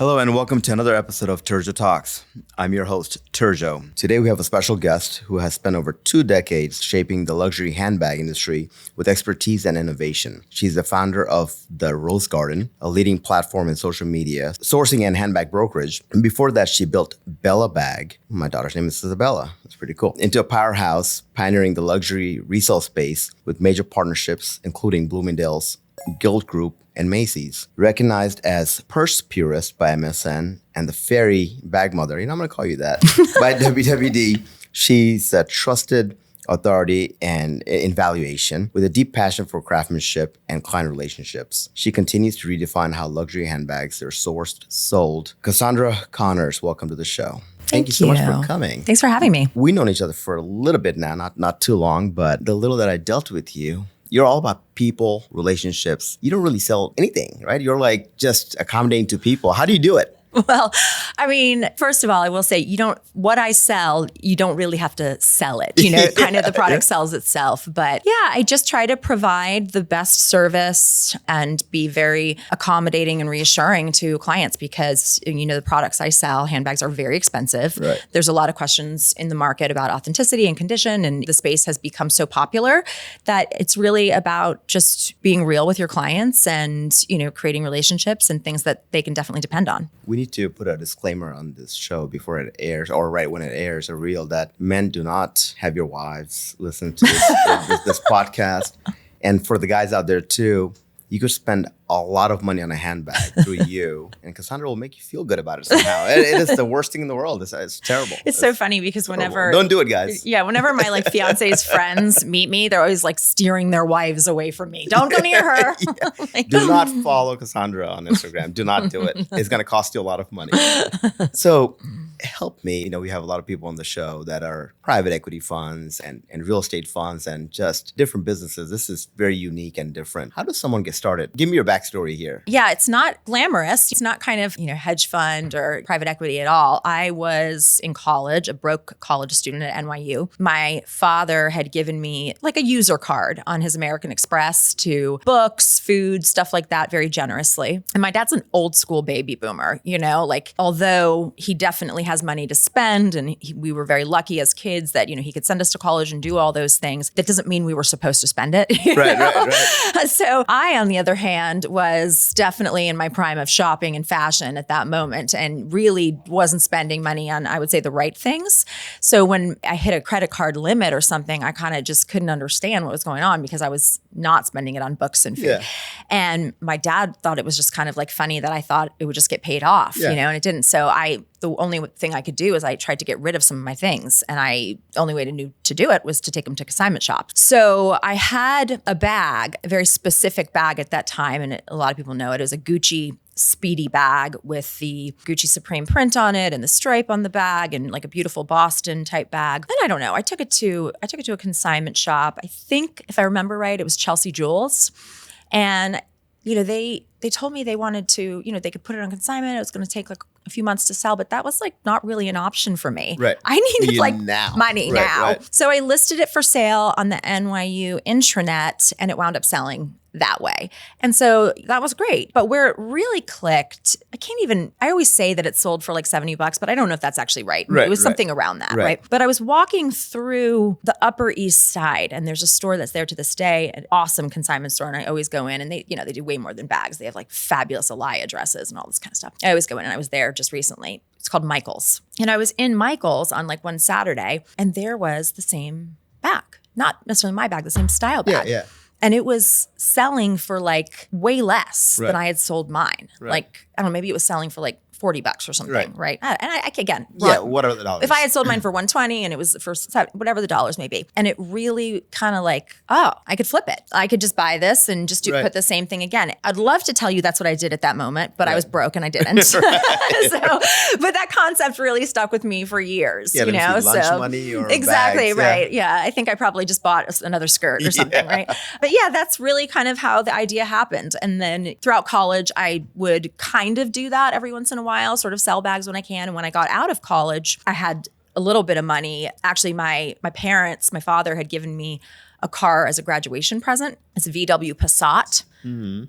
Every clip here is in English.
Hello and welcome to another episode of Turjo Talks. I'm your host, Turjo. Today we have a special guest who has spent over 2 decades shaping the luxury handbag industry with expertise and innovation. She's the founder of The Rose Garden, a leading platform in social media, sourcing and handbag brokerage. And before that, she built Bella Bag. My daughter's name is Isabella. That's pretty cool. Into a powerhouse, pioneering the luxury resale space with major partnerships, including Bloomingdale's, Guild Group, and Macy's. Recognized as Purse Purist by MSN and the Fairy Bag Mother, I'm going to call you that, by WWD. She's a trusted authority and in valuation with a deep passion for craftsmanship and client relationships. She continues to redefine how luxury handbags are sourced, sold. Cassandra Connors, welcome to the show. Thank you so much for coming. Thanks for having me. We've known each other for a little bit now, not too long, but the little that I dealt with you, you're all about people, relationships. You don't really sell anything, right? You're like just accommodating to people. How do you do it? Well, I mean, first of all, I will say what I sell, you don't really have to sell it. Kind of the product sells itself. But yeah, I just try to provide the best service and be very accommodating and reassuring to clients because, the products I sell, handbags are very expensive. Right. There's a lot of questions in the market about authenticity and condition. And the space has become so popular that it's really about just being real with your clients and, creating relationships and things that they can definitely depend on. We need to put a disclaimer on this show before it airs, or right when it airs, a reel that men do not have your wives listen to this podcast. And for the guys out there too, you could spend a lot of money on a handbag through you, and Cassandra will make you feel good about it somehow. It is the worst thing in the world. It's terrible. It's so funny because whenever... Don't do it, guys. Yeah, whenever my fiance's friends meet me, they're always steering their wives away from me. Don't go near her. Yeah. Do not follow Cassandra on Instagram. Do not do it. It's going to cost you a lot of money. So help me. We have a lot of people on the show that are private equity funds and real estate funds and just different businesses. This is very unique and different. How does someone get started? Give me your backstory here. Yeah, it's not glamorous. It's not kind of, hedge fund or private equity at all. I was in college, a broke college student at NYU. My father had given me like a user card on his American Express to books, food, stuff like that very generously. And my dad's an old school baby boomer, although he definitely has money to spend and we were very lucky as kids that, he could send us to college and do all those things. That doesn't mean we were supposed to spend it. Right. So I, on the other hand, was definitely in my prime of shopping and fashion at that moment and really wasn't spending money on, I would say, the right things. So when I hit a credit card limit or something, I kind of just couldn't understand what was going on because I was not spending it on books and food. Yeah. And my dad thought it was just kind of funny that I thought it would just get paid off, and it didn't. So the only thing I could do is I tried to get rid of some of my things. And the only way to do it was to take them to consignment shop. So I had a bag, a very specific bag at that time. And a lot of people know it. It was a Gucci Speedy bag with the Gucci Supreme print on it and the stripe on the bag and a beautiful Boston type bag. And I don't know, I took it to a consignment shop. I think if I remember right, it was Chelsea Jewels. And, they told me they wanted to, they could put it on consignment. It was going to take a few months to sell, but that was not really an option for me. Right. I needed money right, now. Right. So I listed it for sale on the NYU intranet and it wound up selling that way. And so that was great. But where it really clicked, I always say that it sold for $70, but I don't know if that's actually right. It was something around that, right? But I was walking through the Upper East Side and there's a store that's there to this day, an awesome consignment store. And I always go in and they do way more than bags. They have fabulous Elia dresses and all this kind of stuff. I always go in and I was there just recently. It's called Michael's. And I was in Michael's on one Saturday and there was the same bag, not necessarily my bag, the same style bag. Yeah. And it was selling for way less than I had sold mine. Right. I don't know, maybe it was selling for $40 or something, right? And I again, what are the dollars? If I had sold mine for $120 and it was for whatever the dollars may be, and it really kind of I could flip it. I could just buy this and just put the same thing again. I'd love to tell you that's what I did at that moment, but I was broke and I didn't. But that concept really stuck with me for years. Lunch money or exactly bags. Right. Yeah, I think I probably just bought another skirt or something, right? But yeah, that's really kind of how the idea happened. And then throughout college, I would kind of do that every once in a while, sort of sell bags when I can. And when I got out of college, I had a little bit of money. Actually, my father had given me a car as a graduation present. It's a VW Passat.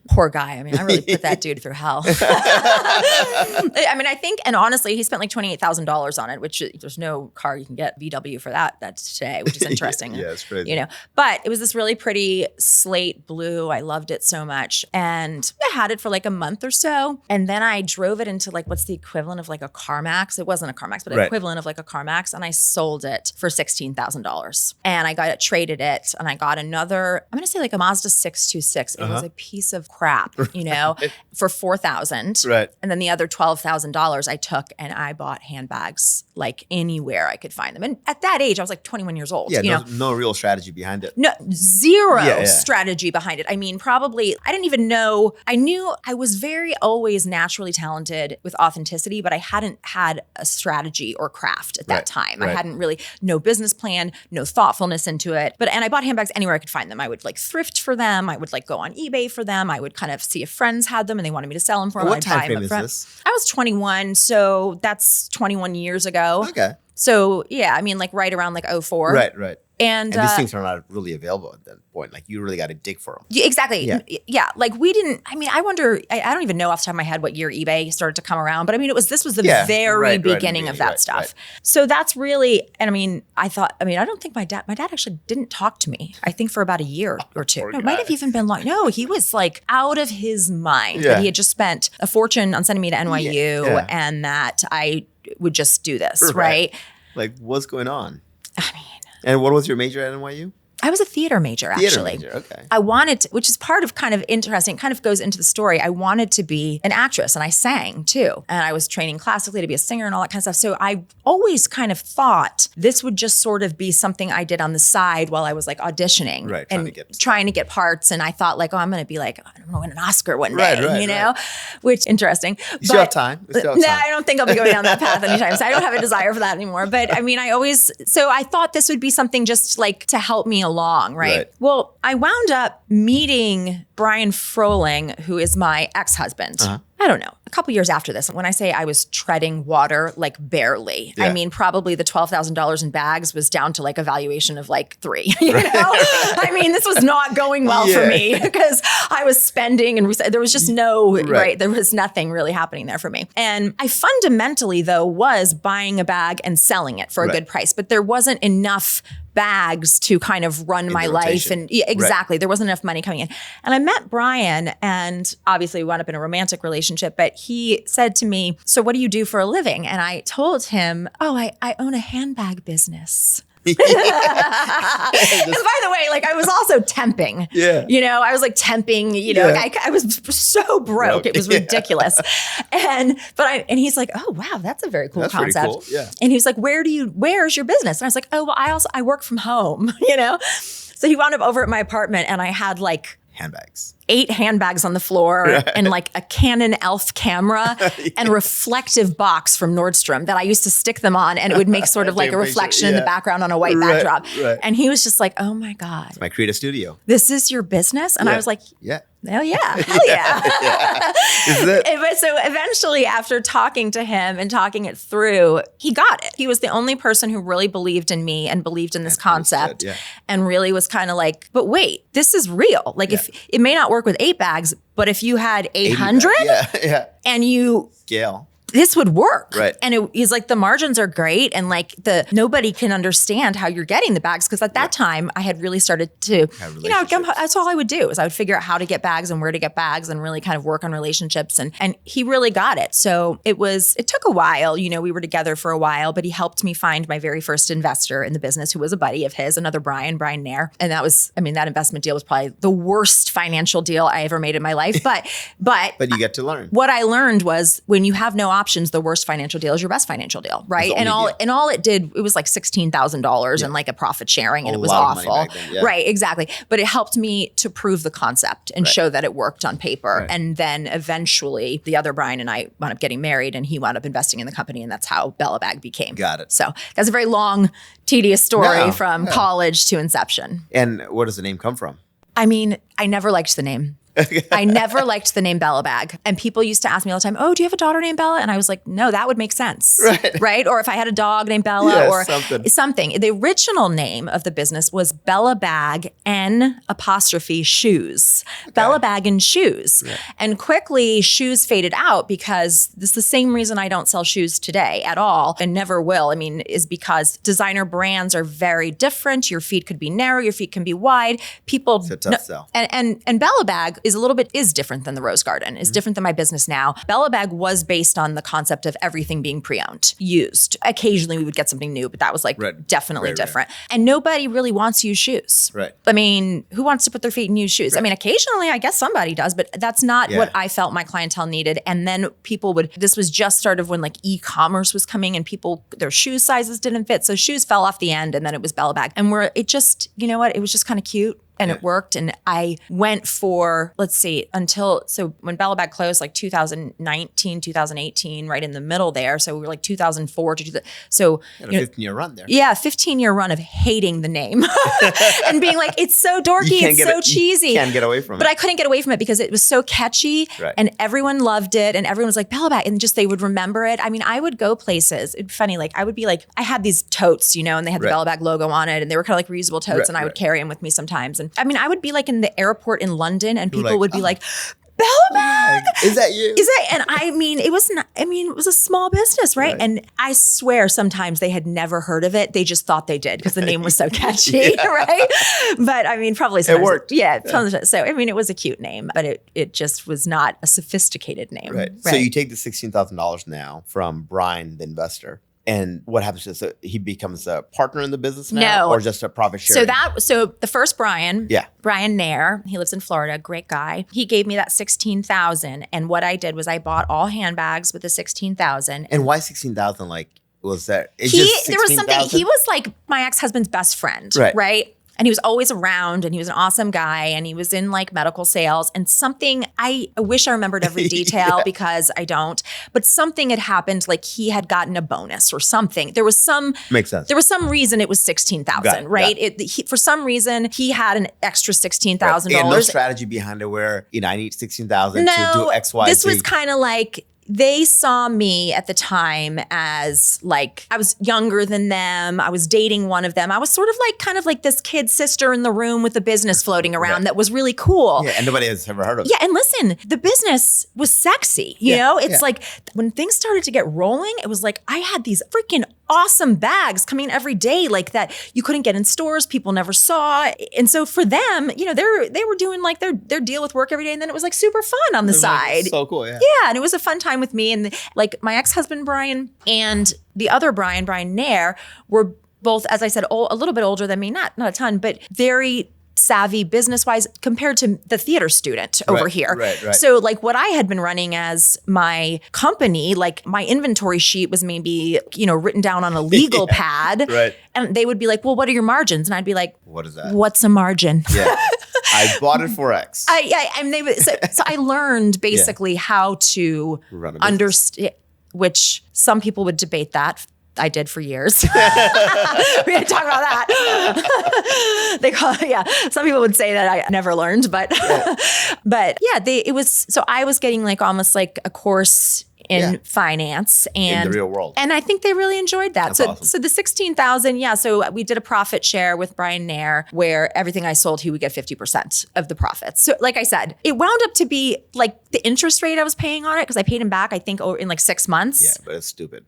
Poor guy. I mean, I really put that dude through hell. I mean, I think, and honestly, he spent like $28,000 on it, which there's no car you can get VW for that. That's today, which is interesting. Yeah, it's crazy. You know, but it was this really pretty slate blue. I loved it so much. And I had it for like a month or so. And then I drove it into like, what's the equivalent of like a CarMax? It wasn't a CarMax, but equivalent of like a CarMax. And I sold it for $16,000. And I traded it, and I got another, I'm going to say like a Mazda 626. It was a piece of crap, you know, for $4,000. Right. And then the other $12,000 I took and I bought handbags like anywhere I could find them. And at that age, I was like 21 years old. Yeah, you know? no real strategy behind it. No, zero strategy behind it. I mean, probably, I didn't even know. I knew I was very always naturally talented with authenticity, but I hadn't had a strategy or craft at that time. I hadn't really, no business plan, no thoughtfulness into it. And I bought handbags anywhere I could find them. I would like thrift for them. I would like go on eBay for them. I would kind of see if friends had them and they wanted me to sell them for them. What time frame is this? I was 21, so that's 21 years ago. Okay. So yeah, I mean like right around like 04. Right. And these things are not really available at that point. Like you really got to dig for them. Yeah, exactly. Yeah. Like we didn't, I mean, I wonder, I don't even know off the top of my head what year eBay started to come around, but I mean, this was the very beginning of that stuff. Right. So that's really, and I mean, I don't think my dad actually didn't talk to me, I think for about a year or two. No, it might have even been long. No, he was like out of his mind that he had just spent a fortune on sending me to NYU and that I would just do this, right? Like what's going on? I mean. And what was your major at NYU? I was a theater major, actually. Theater major, okay. I wanted to, which is part of kind of interesting, kind of goes into the story. I wanted to be an actress and I sang too. And I was training classically to be a singer and all that kind of stuff. So I always kind of thought this would just sort of be something I did on the side while I was like auditioning trying to get parts. And I thought like, oh, I'm going to be like, I'm going to win an Oscar one day, you know, which interesting. You still have time. No, I don't think I'll be going down that path anytime. So I don't have a desire for that anymore. But I mean, so I thought this would be something just like to help me along, right? Well, I wound up meeting Brian Froling, who is my ex-husband. I don't know, a couple years after this. When I say I was treading water, like barely, I mean, probably the $12,000 in bags was down to like a valuation of like 3, you know? I mean, this was not going well for me because I was spending and there was just there was nothing really happening there for me. And I fundamentally though was buying a bag and selling it for a good price, but there wasn't enough bags to kind of run my life. And there wasn't enough money coming in. And I met Brian and obviously we wound up in a romantic relationship, but he said to me, so what do you do for a living? And I told him, I own a handbag business. And by the way, like I was also temping, you know, I was like temping, you know, I was so broke. It was ridiculous. And he's like, oh, wow, that's a very cool concept. Cool. Yeah. And he's like, where's your business? And I was like, oh, well, I work from home, you know? So he wound up over at my apartment and I had like handbags. 8 handbags on the floor and like a Canon ELPH camera and a reflective box from Nordstrom that I used to stick them on and it would make sort of like a reflection in the background on a white backdrop. And he was just like, oh my God. It's my creative studio. This is your business? And I was like, hell yeah. Hell yeah. Is it? But so eventually after talking to him and talking it through, he got it. He was the only person who really believed in me and believed in this concept and really was kind of like, but wait, this is real. Like if it may not work with 8 bags, but if you had 800 and you this would work. Right. And he's like, the margins are great. And like nobody can understand how you're getting the bags. Cause at that time I had really started to, you know, that's all I would do is I would figure out how to get bags and where to get bags and really kind of work on relationships. And he really got it. So it took a while, you know, we were together for a while, but he helped me find my very first investor in the business who was a buddy of his, another Brian Nair. And that was, I mean, that investment deal was probably the worst financial deal I ever made in my life. But you get to learn. What I learned was when you have no options, the worst financial deal is your best financial deal, right? And all it did, it was like $16,000 and like a profit sharing, and it was awful, right? Exactly. But it helped me to prove the concept and show that it worked on paper. And then eventually, the other Brian and I wound up getting married, and he wound up investing in the company, and that's how Bella Bag became. Got it. So that's a very long, tedious story from college to inception. And where does the name come from? I mean, I never liked the name. I never liked the name Bella Bag. And people used to ask me all the time, oh, do you have a daughter named Bella? And I was like, no, that would make sense. Right? Or if I had a dog named Bella or something. The original name of the business was Bella Bag N' shoes. Bella Bag and shoes. Right. And quickly shoes faded out because this is the same reason I don't sell shoes today at all and never will. I mean, is because designer brands are very different. Your feet could be narrow, your feet can be wide. People it's a tough sell. And Bella Bag is different than the Rose Garden, is different than my business now. Bella Bag was based on the concept of everything being pre-owned, used. Occasionally we would get something new, but that was like definitely different. And nobody really wants used shoes. Right. I mean, who wants to put their feet in used shoes? Right. I mean, occasionally I guess somebody does, but that's not what I felt my clientele needed. And then this was just sort of when like e-commerce was coming and their shoe sizes didn't fit. So shoes fell off the end and then it was Bella Bag. And it just, you know what? It was just kind of cute. And it worked. And I went for, so when Bella Bag closed, like 2019, 2018, right in the middle there. So we were like 2004 to, so. You had a 15-year run there. Yeah, 15-year run of hating the name and being like, it's so dorky, it's so cheesy. You can't get away from it. But I couldn't get away from it because it was so catchy and everyone loved it. And everyone was like, Bella Bag. And just, they would remember it. I mean, I would go places. It'd be funny. Like I would be like, I had these totes, and they had the Bella Bag logo on it and they were kind of like reusable totes and I would carry them with me sometimes. And I mean, I would be like in the airport in London and people would be like, Bella Bag. Is that you? And I mean, it was a small business, right? And I swear sometimes they had never heard of it. They just thought they did because the name was so catchy, right? But I mean, probably sometimes. It worked. Yeah. So, I mean, it was a cute name, but it just was not a sophisticated name. Right. So you take the $16,000 now from Brian, the investor. And what happens is he becomes a partner in the business now, or just a profit sharing? So the first Brian, Yeah. Brian Nair, he lives in Florida, great guy. He gave me that $16,000, and what I did was I bought all handbags with the $16,000. And why $16,000? Like, was that? There was something. He was like my ex-husband's best friend, right? And he was always around and he was an awesome guy and he was in like medical sales and something, I wish I remembered every detail because I don't, but something had happened, like he had gotten a bonus or something. There was some, makes sense. There was some reason it was $16,000, right? For some reason he had an extra $16,000. And no strategy behind it where, I need $16,000 to do X, Y, this Z. was kind of like, they saw me at the time as like, I was younger than them. I was dating one of them. I was sort of like, kind of like this kid sister in the room with the business floating around that was really cool. Yeah, and nobody has ever heard of it. Yeah, and listen, the business was sexy. You know, it's like when things started to get rolling, it was like I had these freaking awesome bags coming every day like that you couldn't get in stores, people never saw. And so for them, they were doing like their deal with work every day and then it was like super fun on the side. So cool, yeah. Yeah, and it was a fun time with me and like my ex-husband Brian and the other Brian Nair were both, as I said, a little bit older than me, not a ton, but very savvy business-wise compared to the theater student over here. Right. So like what I had been running as my company, like my inventory sheet was maybe, written down on a legal pad. Right. And they would be like, well, what are your margins? And I'd be like, what is that? What's a margin? Yeah. I bought it for X. So I learned basically how to understand, which some people would debate that. I did for years. We didn't talk about that. Some people would say that I never learned, but so I was getting like almost like a course in finance and in the real world. And I think they really enjoyed that. That's so awesome. So the $16,000, so we did a profit share with Brian Nair where everything I sold, he would get 50% of the profits. So like I said, it wound up to be like the interest rate I was paying on it because I paid him back, I think in like 6 months. Yeah, but it's stupid.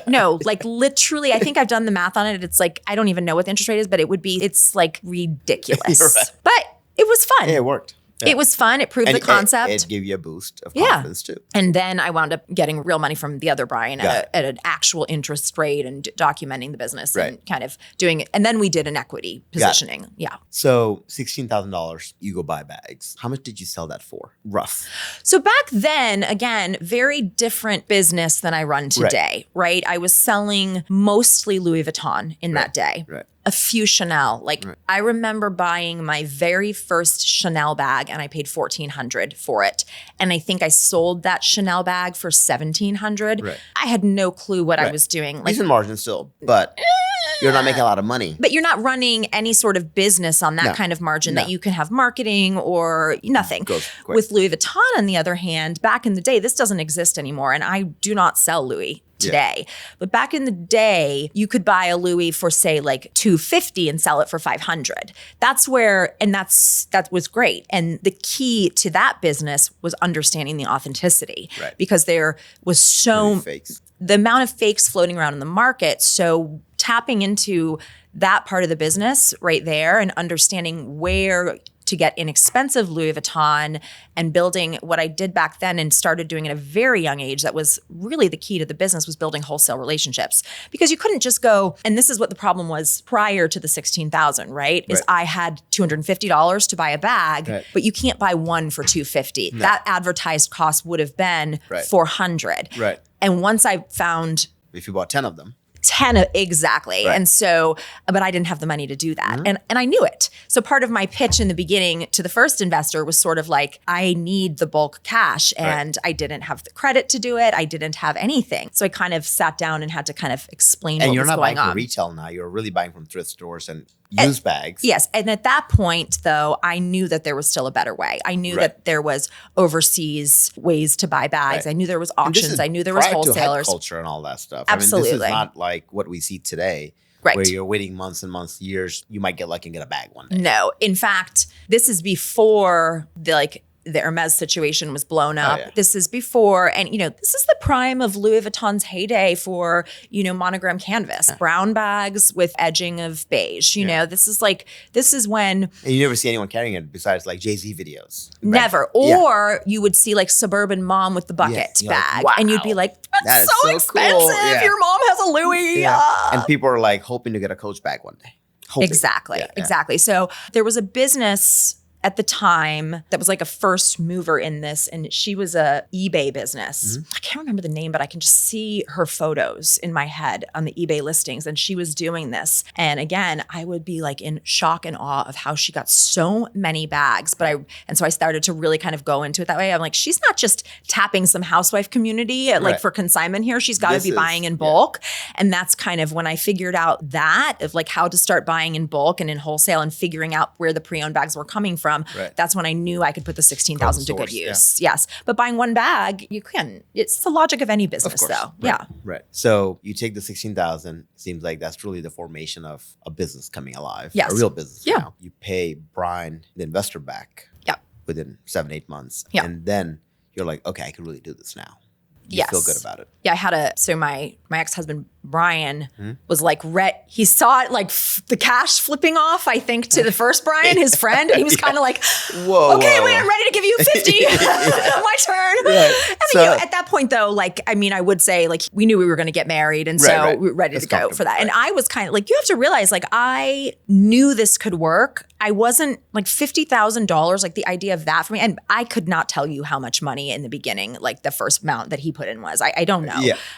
No, like literally, I think I've done the math on it. It's like, I don't even know what the interest rate is, but it's like ridiculous. Right. But it was fun. Yeah, it worked. Yeah. It was fun. It proved the concept. It gave you a boost of confidence too. And then I wound up getting real money from the other Brian at an actual interest rate and documenting the business and kind of doing it. And then we did an equity positioning. Yeah. So $16,000, you go buy bags. How much did you sell that for? Rough. So back then, again, very different business than I run today, right? I was selling mostly Louis Vuitton in that day. Right. a few Chanel. Like I remember buying my very first Chanel bag and I paid $1,400 for it. And I think I sold that Chanel bag for $1,700. Right. I had no clue what I was doing. Like, decent margin still, but you're not making a lot of money. but you're not running any sort of business on that kind of margin that you can have marketing or nothing. With Louis Vuitton, on the other hand, back in the day, this doesn't exist anymore. And I do not sell Louis today. But back in the day, you could buy a Louis for say like $250 and sell it for $500. That's where, and that was great. And the key to that business was understanding the authenticity because there was the amount of fakes floating around in the market. So tapping into that part of the business right there and understanding where to get inexpensive Louis Vuitton and building what I did back then and started doing at a very young age that was really the key to the business was building wholesale relationships. Because you couldn't just go, and this is what the problem was prior to the 16,000, right? Is I had $250 to buy a bag, but you can't buy one for $250. That advertised cost would have been $400. Right. And once I found... If you bought 10 of them. Exactly. And so, but I didn't have the money to do that. And I knew it. So part of my pitch in the beginning to the first investor was sort of like, I need the bulk cash and I didn't have the credit to do it. I didn't have anything. So I kind of sat down and had to kind of explain what was going on. And you're not buying from retail now. You're really buying from thrift stores and used bags. Yes. And at that point, though, I knew that there was still a better way. I knew that there was overseas ways to buy bags. I knew there was auctions. I knew there was wholesalers. To culture and all that stuff. Absolutely. I mean, this is not like what we see today. Where you're waiting months and months, years. You might get lucky and get a bag one day. No. In fact, this is before the Hermes situation was blown up. This is before, and this is the prime of Louis Vuitton's heyday for, monogram canvas, brown bags with edging of beige. This is when. And you never see anyone carrying it besides like Jay-Z videos. Never. Or you would see like suburban mom with the bucket bag. Like, wow. And you'd be like, that's so expensive. Cool. Your mom has a Louis. And people are like hoping to get a Coach bag one day. Exactly. So there was a business at the time that was like a first mover in this, and she was a eBay business. I can't remember the name, but I can just see her photos in my head on the eBay listings, and she was doing this. And again, I would be like in shock and awe of how she got so many bags. And so I started to really kind of go into it that way. I'm like, she's not just tapping some housewife community for consignment here. She's got to be buying in bulk. And that's kind of when I figured out that of like how to start buying in bulk and in wholesale and figuring out where the pre-owned bags were coming from. That's when I knew I could put the 16,000 to good use. Yes. But buying one bag, you can. It's the logic of any business though. Right. So you take the 16,000, seems like that's really the formation of a business coming alive. Yes. A real business now. You pay Brian, the investor, back within 7-8 months. And then you're like, okay, I can really do this now. You feel good about it. Yeah, I had so my ex-husband, Brian, was like, he saw it like the cash flipping off, I think, to the first Brian, his friend. And he was kind of like, whoa, okay, wait, I'm ready to give you 50. My turn. And then, at that point, though, I would say, we knew we were going to get married. And so we were ready to go for that. And I was kind of like, you have to realize, I knew this could work. I wasn't like $50,000, like the idea of that for me. And I could not tell you how much money in the beginning, like the first amount that he put in was. I don't know.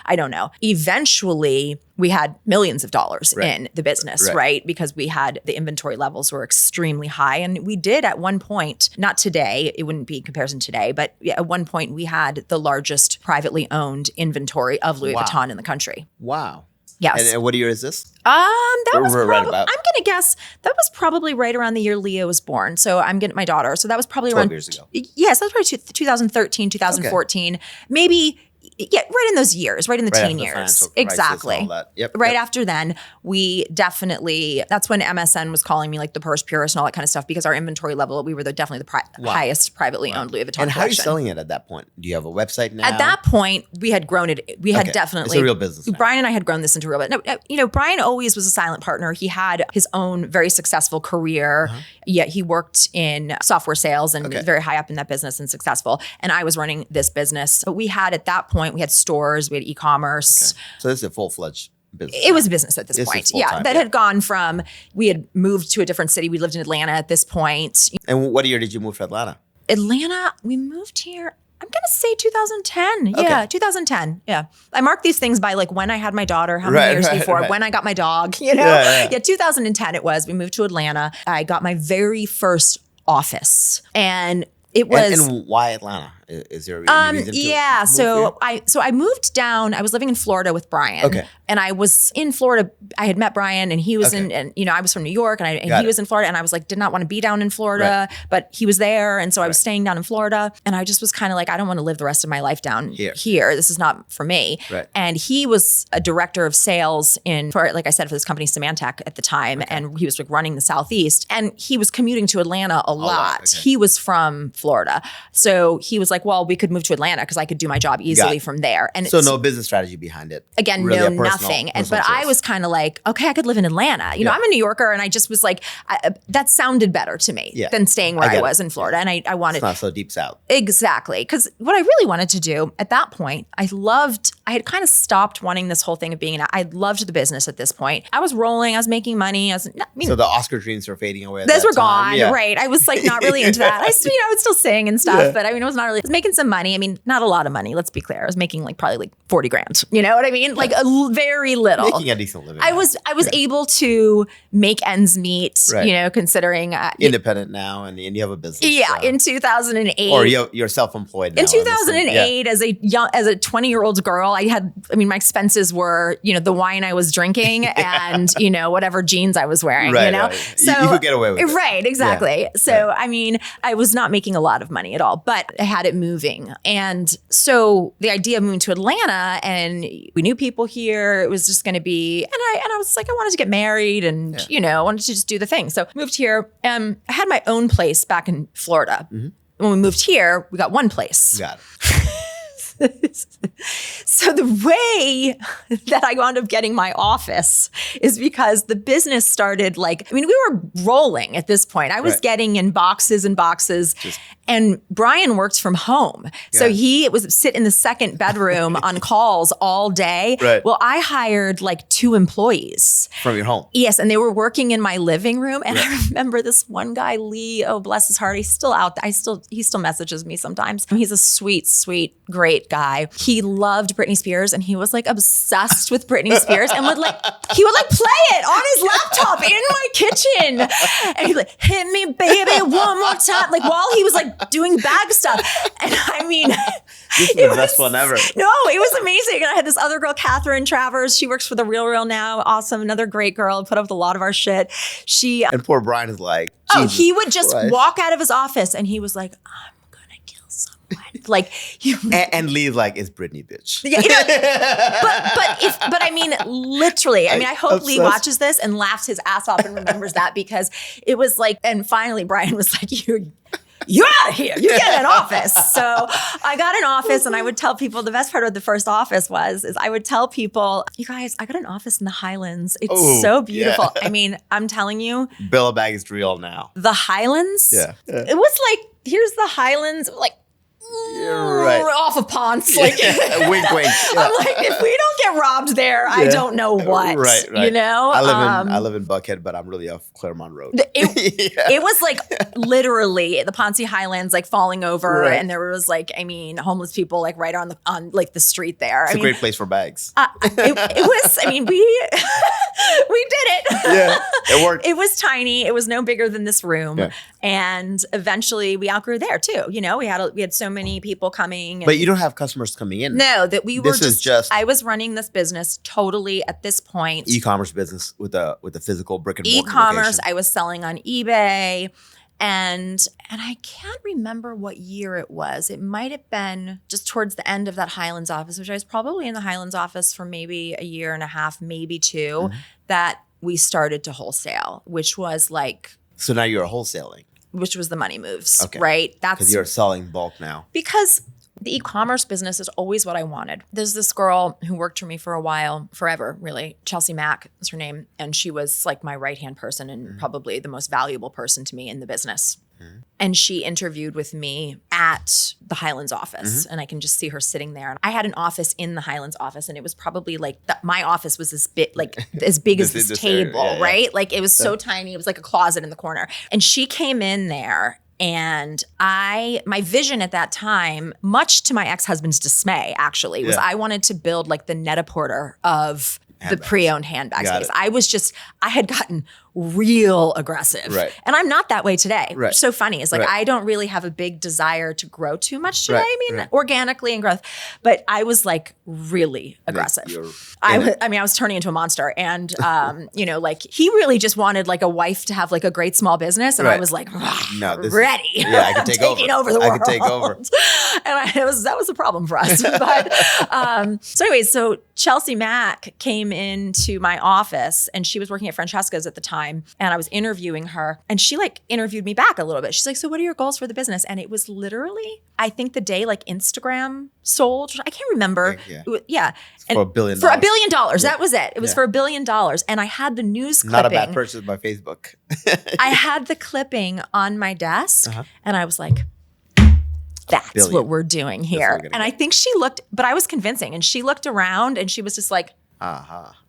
I don't know. Eventually, we had millions of dollars in the business, right? Because we had the inventory levels were extremely high. And we did at one point, not today, it wouldn't be in comparison today, but at one point we had the largest privately owned inventory of Louis Vuitton in the country. Wow. Yes. And what year is this? That was right about. I'm gonna guess that was probably right around the year Leo was born. So I'm getting my daughter. So that was probably 12 around years ago. Yes, that was probably 2013, 2014, maybe. Yeah, right in those years, right in the teen years. Exactly. Right after then, we definitely, that's when MSN was calling me like the purse purist and all that kind of stuff because our inventory level, we were definitely the highest privately owned Louis Vuitton And how collection. are you selling it at that point? Do you have a website now? At that point, we had grown it. We had definitely. It's a real business now. Brian and I had grown this into a real business. No, Brian always was a silent partner. He had his own very successful career. Yeah, he worked in software sales and was very high up in that business and successful. And I was running this business. But we had at that point, we had stores, we had e-commerce. So this is a full-fledged business. It was a business at this point. That had gone from, we had moved to a different city. We lived in Atlanta at this point. And what year did you move to Atlanta? Atlanta, we moved here, I'm going to say 2010. Yeah, 2010. Yeah. I mark these things by like when I had my daughter, how many years before, when I got my dog, you know? Yeah, 2010 it was. We moved to Atlanta. I got my very first office. And it was... And why Atlanta? Is there a reason to so I moved down. I was living in Florida with Brian. Okay. And I was in Florida. I had met Brian and he was and you know, I was from New York and he was in Florida and I was like, did not want to be down in Florida, but he was there. And so I was staying down in Florida and I just was kind of like, I don't want to live the rest of my life down here. This is not for me. Right. And he was a director of sales like I said, for this company, Symantec at the time. And he was like running the Southeast and he was commuting to Atlanta a lot. Okay. He was from Florida. So he was like, well, we could move to Atlanta because I could do my job easily from there. And so no business strategy behind it. Again, really nothing. But I was kind of like, okay, I could live in Atlanta. You know, I'm a New Yorker and I just was like, that sounded better to me than staying where I was in Florida. And I wanted... It's not so deep south. Exactly. Because what I really wanted to do at that point, I had kind of stopped wanting this whole thing of being I loved the business at this point. I was rolling, I was making money. So the Oscar dreams were fading away. Those were gone, right? I was like not really into that. I would still sing and stuff, but I mean, it was not really, I was making some money. I mean, not a lot of money, let's be clear. I was making like probably like 40 grand. You know what I mean? Like very little. Making a decent living. I was able to make ends meet, you know, considering independent now and you have a business. Yeah, in 2008. Or you're self-employed now. In 2008, as a 20-year-old girl, my expenses were, you know, the wine I was drinking and, you know, whatever jeans I was wearing, you know? Right. So you could get away with it. Right, exactly. Yeah. So, I mean, I was not making a lot of money at all, but I had it moving. And so the idea of moving to Atlanta and we knew people here, it was just going to be, and I was like, I wanted to get married and, you know, I wanted to just do the thing. So moved here. I had my own place back in Florida. Mm-hmm. When we moved here, we got one place. Got it. So the way that I wound up getting my office is because the business started we were rolling at this point. I was getting in boxes and boxes and Brian worked from home. So he was sit in the second bedroom on calls all day. Right. Well, I hired like 2 employees. From your home? Yes. And they were working in my living room. And I remember this one guy, Lee, oh, bless his heart. He's still out there. He still messages me sometimes. He's a sweet, great guy. He loved Britney Spears and he was like obsessed with Britney Spears and he would play it on his laptop in my kitchen. And he'd like, hit me baby one more time. Like while he was like doing bag stuff. And I mean, this is the best one ever. No, it was amazing. And I had this other girl, Catherine Travers. She works for The Real now. Awesome. Another great girl. Put up with a lot of our shit. And poor Brian is like, Jesus he would just Christ. Walk out of his office and he was like, I'm gonna kill someone. Like, and leave like, it's Britney, bitch. Yeah, you know, but I mean, literally, I mean, I hope Lee watches this and laughs his ass off and remembers that because it was like, and finally Brian was like, you're out of here. You get an office. So I got an office and I would tell people, the best part of the first office is I would tell people, you guys, I got an office in the Highlands. It's so beautiful. Yeah. I mean, I'm telling you. Billabag is real now. The Highlands? Yeah. It was like, here's the Highlands, like, off of Ponce. Like, wink, wink. Yeah. I'm like, if we don't get robbed there, I don't know what. Right. You know? I live in Buckhead, but I'm really off Claremont Road. It was like literally the Ponce Highlands like falling over, and there was like, I mean, homeless people like right on like the street there. It's a great place for bags. It was. I mean, we did it. Yeah, it worked. It was tiny. It was no bigger than this room, and eventually we outgrew there too. You know, we had so many people coming. But you don't have customers coming in. No, that we were just I was running this business totally at this point. E-commerce business with a physical brick and mortar e-commerce location. I was selling on eBay and I can't remember what year it was. It might have been just towards the end of that Highlands office, which I was probably in the Highlands office for maybe a year and a half, maybe 2, that we started to wholesale, which was like. So now you're wholesaling. Which was the money moves, right? That's because you're selling bulk now. Because the e-commerce business is always what I wanted. There's this girl who worked for me for a while, forever, really. Chelsea Mack is her name. And she was like my right-hand person and probably the most valuable person to me in the business. And she interviewed with me at the Highlands office. And I can just see her sitting there. And I had an office in the Highlands office. And it was probably like, my office was as big as this table, right? Like it was so tiny. It was like a closet in the corner. And she came in there And my vision at that time, much to my ex-husband's dismay, actually, was I wanted to build like the Net-a-Porter of the pre-owned handbag space. I had gotten real aggressive. Right. And I'm not that way today. Right. So funny. It's like, I don't really have a big desire to grow too much today. I mean, organically and growth, but I was like really aggressive. I was turning into a monster. And, like he really just wanted like a wife to have like a great small business. And I was like, ready. I can take over the world. I can take over. And that was a problem for us. But so anyways, so Chelsea Mack came into my office and she was working at Francesca's at the time. And I was interviewing her and she like interviewed me back a little bit. She's like, so what are your goals for the business? And it was literally, I think the day like Instagram sold, I can't remember. For $1 billion. For $1 billion. That was it. It was for $1 billion. And I had the news clipping. Not a bad purchase by Facebook. I had the clipping on my desk and I was like, that's what we're doing here. And I think she looked, but I was convincing and she looked around and she was just like,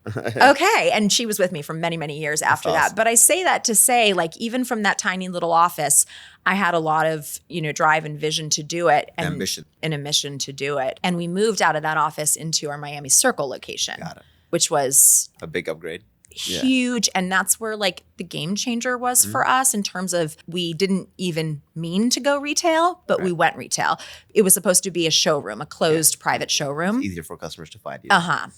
okay. And she was with me for many, many years after that. But I say that to say, like, even from that tiny little office, I had a lot of, drive and vision to do it. And a mission to do it. And we moved out of that office into our Miami Circle location, which was a big upgrade. Huge. And that's where like the game changer was for us in terms of we didn't even mean to go retail, but we went retail. It was supposed to be a showroom, a closed private showroom. It's easier for customers to find you.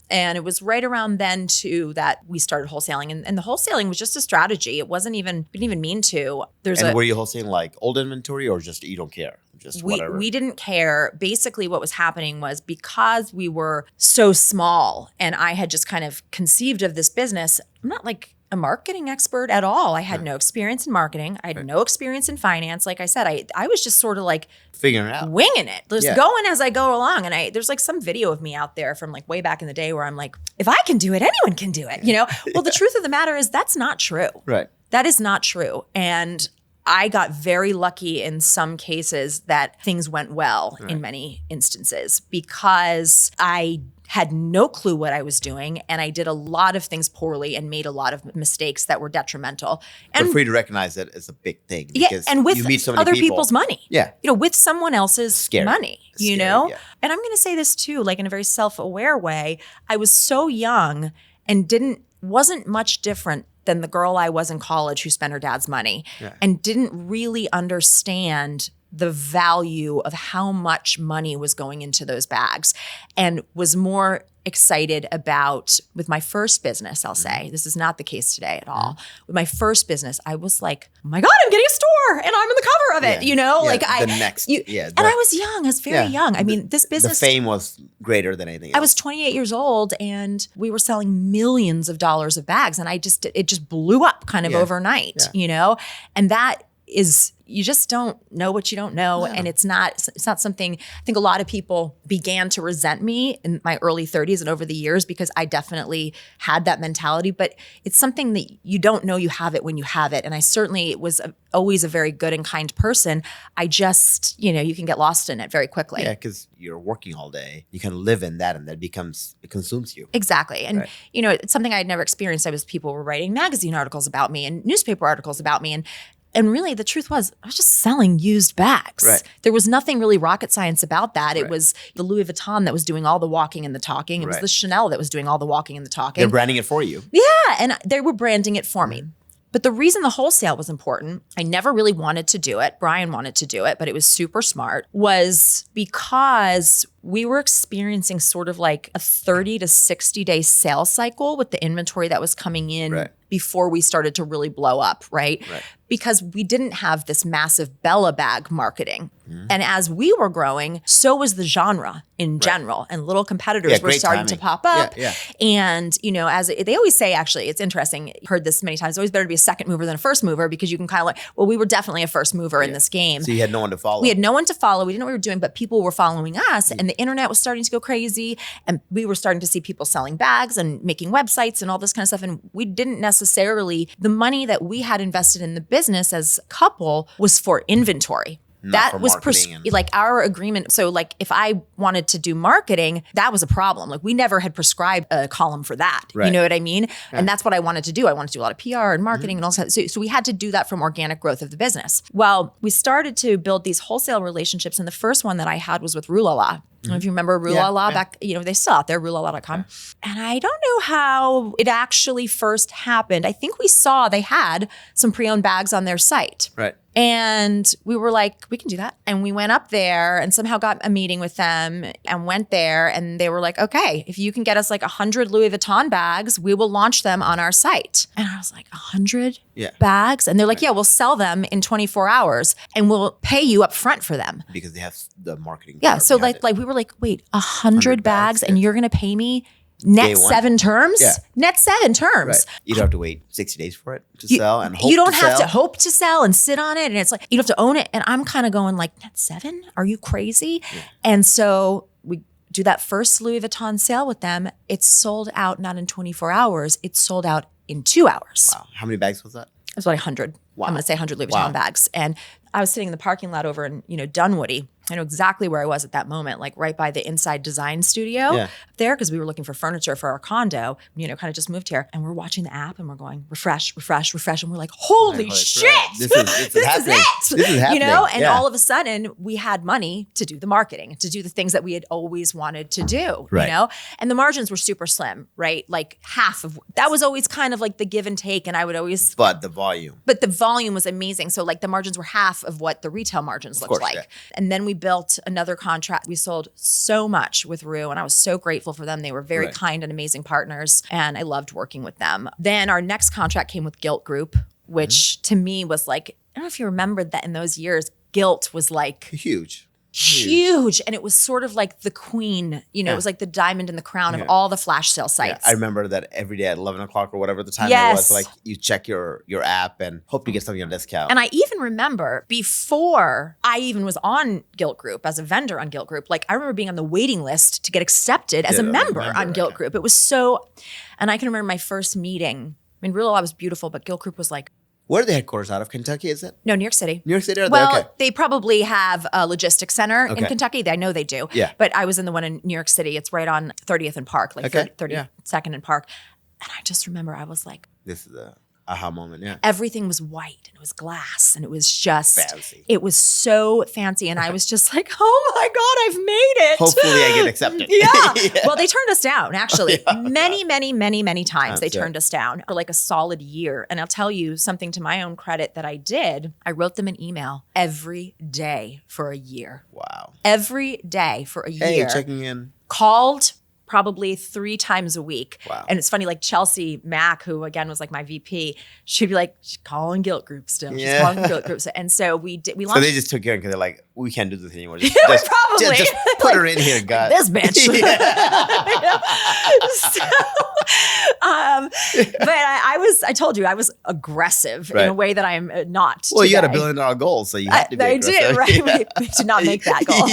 And it was right around then too that we started wholesaling. And the wholesaling was just a strategy. It wasn't even, we didn't even mean to. Were you wholesaling like old inventory or just you don't care? Just whatever? We didn't care. Basically what was happening was because we were so small and I had just kind of conceived of this business, I'm not like a marketing expert at all. I had no experience in marketing. I had no experience in finance. Like I said, I was just sort of like figuring it out, winging it, just going as I go along. And there's like some video of me out there from like way back in the day where I'm like, if I can do it, anyone can do it, Well, the truth of the matter is that's not true. Right. That is not true. And I got very lucky in some cases that things went well in many instances because I had no clue what I was doing and I did a lot of things poorly and made a lot of mistakes that were detrimental. And but for you to recognize that it's a big thing because and with you meet so many other people's money. Yeah. With someone else's money, Scary, And I'm going to say this too, like in a very self-aware way, I was so young and wasn't much different than the girl I was in college who spent her dad's money and didn't really understand the value of how much money was going into those bags and was more excited about, with my first business, I'll say, this is not the case today at all. With my first business, I was like, oh my God, I'm getting a store and I'm on the cover of it, and I was young, I was very young. I mean, this business. The fame was greater than anything else. I was 28 years old and we were selling millions of dollars of bags and it just blew up kind of overnight, and that is, you just don't know what you don't know. And it's not something, I think a lot of people began to resent me in my early 30s and over the years because I definitely had that mentality, but it's something that you don't know you have it when you have it. And I certainly was always a very good and kind person. I just, you can get lost in it very quickly. Yeah, because you're working all day. You can live in that and it consumes you. Exactly. And, it's something I had never experienced. People were writing magazine articles about me and newspaper articles about me. And really, the truth was, I was just selling used bags. Right. There was nothing really rocket science about that. It was the Louis Vuitton that was doing all the walking and the talking. It was the Chanel that was doing all the walking and the talking. They're branding it for you. Yeah, and they were branding it for me. But the reason the wholesale was important, I never really wanted to do it. Brian wanted to do it, but it was super smart, was because we were experiencing sort of like a 30 to 60 day sales cycle with the inventory that was coming in before we started to really blow up, right? Because we didn't have this massive Bella bag marketing. And as we were growing, so was the genre in general. And little competitors were starting to pop up. And, as they always say, actually, it's interesting, heard this many times, it's always better to be a second mover than a first mover because you can kind of like, well, we were definitely a first mover in this game. So you had no one to follow. We had no one to follow. We didn't know what we were doing, but people were following us and the internet was starting to go crazy. And we were starting to see people selling bags and making websites and all this kind of stuff. And we didn't necessarily, the money that we had invested in the business as a couple was for inventory. That was like our agreement. So like if I wanted to do marketing, that was a problem. Like we never had prescribed a column for that. Right. You know what I mean? Yeah. And that's what I wanted to do. I wanted to do a lot of PR and marketing and all that. So we had to do that from organic growth of the business. Well, we started to build these wholesale relationships. And the first one that I had was with Rulala. I don't know if you remember Rulala back, they still out there, rulala.com. Yeah. And I don't know how it actually first happened. I think we saw they had some pre-owned bags on their site. Right. And we were like, we can do that. And we went up there and somehow got a meeting with them and went there. And they were like, okay, if you can get us like 100 Louis Vuitton bags, we will launch them on our site. And I was like, 100 bags? And they're like, yeah, we'll sell them in 24 hours and we'll pay you up front for them. Because they have the marketing. Yeah. So like we were like, wait, 100 bags and you're going to pay me net 7 terms? Yeah. Net 7 terms. Right. You don't have to wait 60 days for it to sell and hope you don't to have sell. to hope to sell and sit on it. And it's like, you have to own it. And I'm kind of going like, net 7? Are you crazy? Yeah. And so we do that first Louis Vuitton sale with them. It's sold out not in 24 hours. It's sold out in 2 hours. Wow. How many bags was that? It was about 100. Wow. I'm going to say 100 Louis Vuitton bags. And I was sitting in the parking lot over in, Dunwoody. I know exactly where I was at that moment, like right by the Inside Design Studio up there, because we were looking for furniture for our condo, kind of just moved here. And we're watching the app and we're going, refresh, refresh, refresh. And we're like, holy shit, this is it. This is happening. And all of a sudden we had money to do the marketing, to do the things that we had always wanted to do, And the margins were super slim, right? Like half of, that was always kind of like the give and take. And I would always. But the volume was amazing. So like the margins were half of what the retail margins looked like. Yeah. And then we built another contract. We sold so much with Rue and I was so grateful for them. They were very kind and amazing partners and I loved working with them. Then our next contract came with Gilt Group, which to me was like, I don't know if you remembered that in those years, Gilt was like huge. And it was sort of like the queen, it was like the diamond in the crown of all the flash sale sites. Yeah. I remember that every day at 11 o'clock or whatever the time it was, like you check your app and hope to get something on discount. And I even remember before I even was on Gilt Group as a vendor on Gilt Group, like I remember being on the waiting list to get accepted as a member on Gilt Group. It was so, and I can remember my first meeting. I mean, Rulala was beautiful, but Gilt Group was like, where are the headquarters out of? Kentucky, is it? No, New York City. New York City? Are well, they? Okay. They probably have a logistics center in Kentucky. I know they do. Yeah. But I was in the one in New York City. It's right on 30th and Park, like 32nd and Park. And I just remember I was like. This is the aha moment, Everything was white and it was glass and it was just. Fancy. It was so fancy. And I was just like, oh my God, I've made it. Hopefully I get accepted. Well, they turned us down, actually. Many times they turned us down for like a solid year. And I'll tell you something to my own credit that I did. I wrote them an email every day for a year. Wow. Every day for a year. Hey, checking in. Called probably 3 times a week. Wow. And it's funny, like Chelsea Mack, who again was like my VP, she'd be like, she's calling Gilt Group still. She's calling Gilt Group. And so we launched. So they just took care of it because they're like, we can't do this anymore. Just probably. Just put her in here, God. This bitch. But I told you I was aggressive in a way that I am not. Well, today. you had $1 billion goal, so you had to be aggressive. I did, right? We did not make that goal.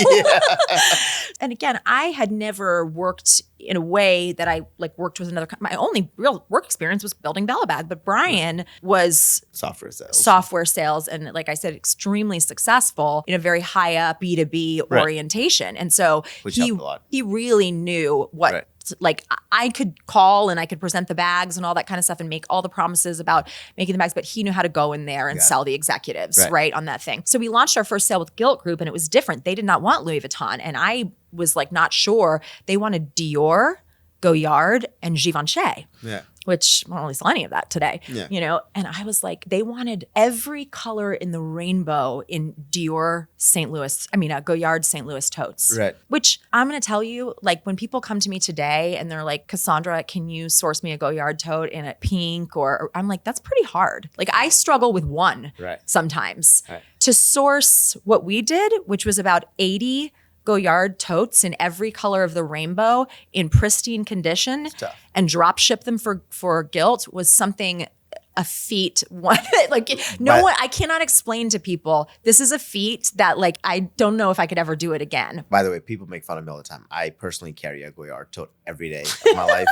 And again, I had never worked in a way that I like worked with another. My only real work experience was building Bella Bag, but Brian was software sales, and like I said, extremely successful in a very high up B2B orientation. And so he really knew what. Right. Like I could call and I could present the bags and all that kind of stuff and make all the promises about making the bags, but he knew how to go in there and sell the executives right on that thing. So we launched our first sale with Gilt Group and it was different. They did not want Louis Vuitton and I was like not sure. They wanted Dior, Goyard, and Givenchy. Yeah. Which I don't really sell any of that today, And I was like, they wanted every color in the rainbow in Goyard St. Louis totes. Right. Which I'm going to tell you, like when people come to me today and they're like, Cassandra, can you source me a Goyard tote in a pink? Or I'm like, that's pretty hard. Like I struggle with one sometimes. Right. To source what we did, which was about 80 Goyard totes in every color of the rainbow in pristine condition and drop ship them for Gilt was something, a feat. I cannot explain to people. This is a feat that like, I don't know if I could ever do it again. By the way, people make fun of me all the time. I personally carry a Goyard tote every day of my life.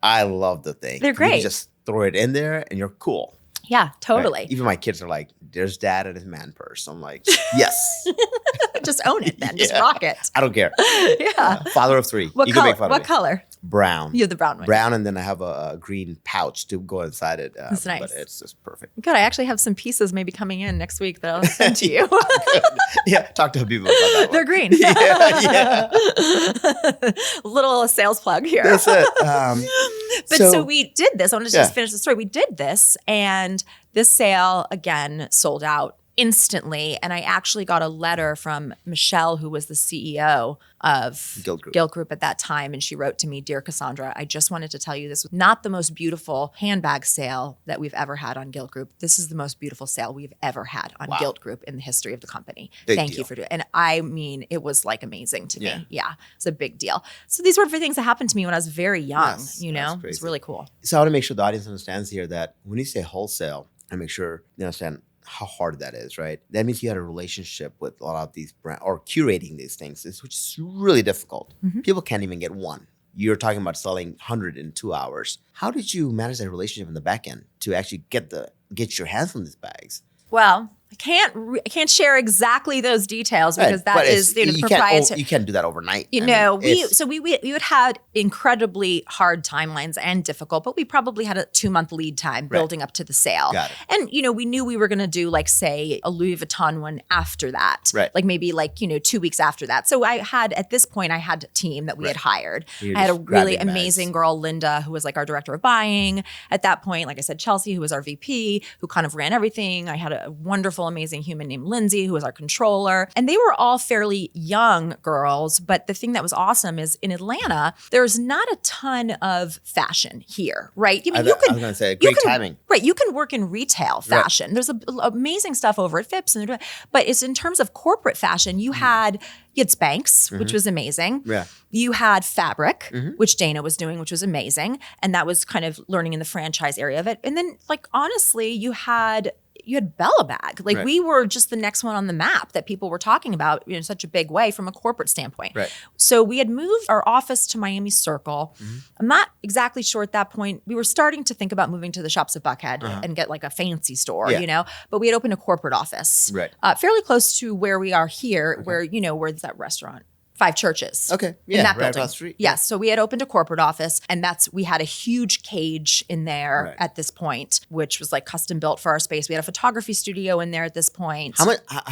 I love the thing. They're great. You just throw it in there and you're cool. Yeah, totally. Right? Even my kids are like, there's dad and his man purse. I'm like, yes. Just own it then. Just rock it. I don't care. Yeah. Father of three. What You color? can make fun of What me. color? Brown. You have the brown one. Brown, and then I have a green pouch to go inside it. That's nice. But it's just perfect. Good. I actually have some pieces maybe coming in next week that I'll send to you. Yeah, talk to people about that one. They're green. Little sales plug here. That's it. But so we did this. I want to just finish the story. We did this, and this sale again sold out instantly. And I actually got a letter from Michelle, who was the CEO of Gilt Group at that time. And she wrote to me, "Dear Cassandra, I just wanted to tell you this was not the most beautiful handbag sale that we've ever had on Gilt Group. This is the most beautiful sale we've ever had on Gilt Group in the history of the company. Thank you for doing it." And I mean, it was like amazing to me. Yeah, it's a big deal. So these were things that happened to me when I was very young, you know, it's really cool. So I want to make sure the audience understands here that when you say wholesale, I make sure they understand how hard that is, right? That means you had a relationship with a lot of these brands or curating these things, which is really difficult. People can't even get one. You're talking about selling 100 in 2 hours. How did you manage that relationship in the back end to actually get your hands on these bags? Well, I can't share exactly those details because that is the proprietary. You can't do that overnight. We would have incredibly hard timelines and difficult, but we probably had a 2-month lead time building up to the sale. Got it. And we knew we were going to do like say a Louis Vuitton one after that, like maybe like 2 weeks after that. So at this point I had a team that we had hired. I had a really amazing girl, Linda, who was like our director of buying at that point. Like I said, Chelsea, who was our VP, who kind of ran everything. I had a wonderful, amazing human named Lindsay, who was our controller. And they were all fairly young girls. But the thing that was awesome is in Atlanta, there's not a ton of fashion here, right? I was going to say, great timing. Right. You can work in retail fashion. There's amazing stuff over at Phipps. But it's in terms of corporate fashion, you had Spanx, which was amazing. Yeah. You had Fabric, which Dana was doing, which was amazing. And that was kind of learning in the franchise area of it. And then like, honestly, you had Bella Bag. Like we were just the next one on the map that people were talking about in such a big way from a corporate standpoint. Right. So we had moved our office to Miami Circle. I'm not exactly sure at that point. We were starting to think about moving to the Shops at Buckhead and get like a fancy store, but we had opened a corporate office fairly close to where we are here, where's that restaurant? 5 Churches. Okay. Yeah. In that building. Across the street. Yes. So we had opened a corporate office and we had a huge cage in there at this point, which was like custom built for our space. We had a photography studio in there at this point. How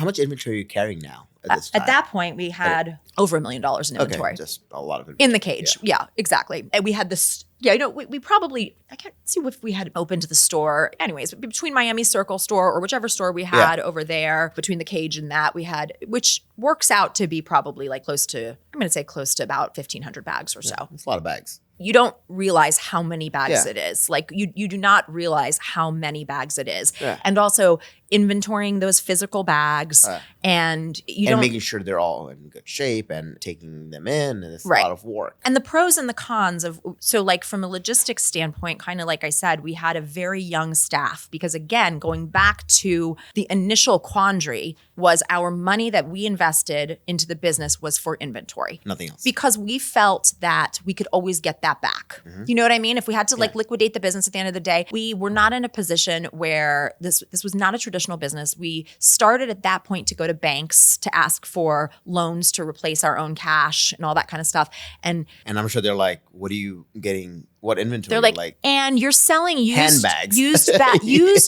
much inventory are you carrying now at this time? At that point, we had over $1 million in inventory. Okay, just a lot of inventory. In the cage. Yeah, exactly. And we had this, we probably, I can't see if we had opened the store. Anyways, between Miami Circle store or whichever store we had over there, between the cage and that we had, which works out to be probably like close to about 1,500 bags or so. It's a lot of bags. You don't realize how many bags it is. Like you do not realize how many bags it is. Yeah. And also inventorying those physical bags and making sure they're all in good shape and taking them in. And it's a lot of work. And the pros and the cons so like from a logistics standpoint, kind of like I said, we had a very young staff because again, going back to the initial quandary was our money that we invested into the business was for inventory. Nothing else. Because we felt that we could always get that back. You know what I mean? If we had to like liquidate the business at the end of the day, we were not in a position where this was not a traditional business. We started at that point to go to banks to ask for loans to replace our own cash and all that kind of stuff. And I'm sure they're like, what are you getting? What inventory? They're like, and you're selling handbags, used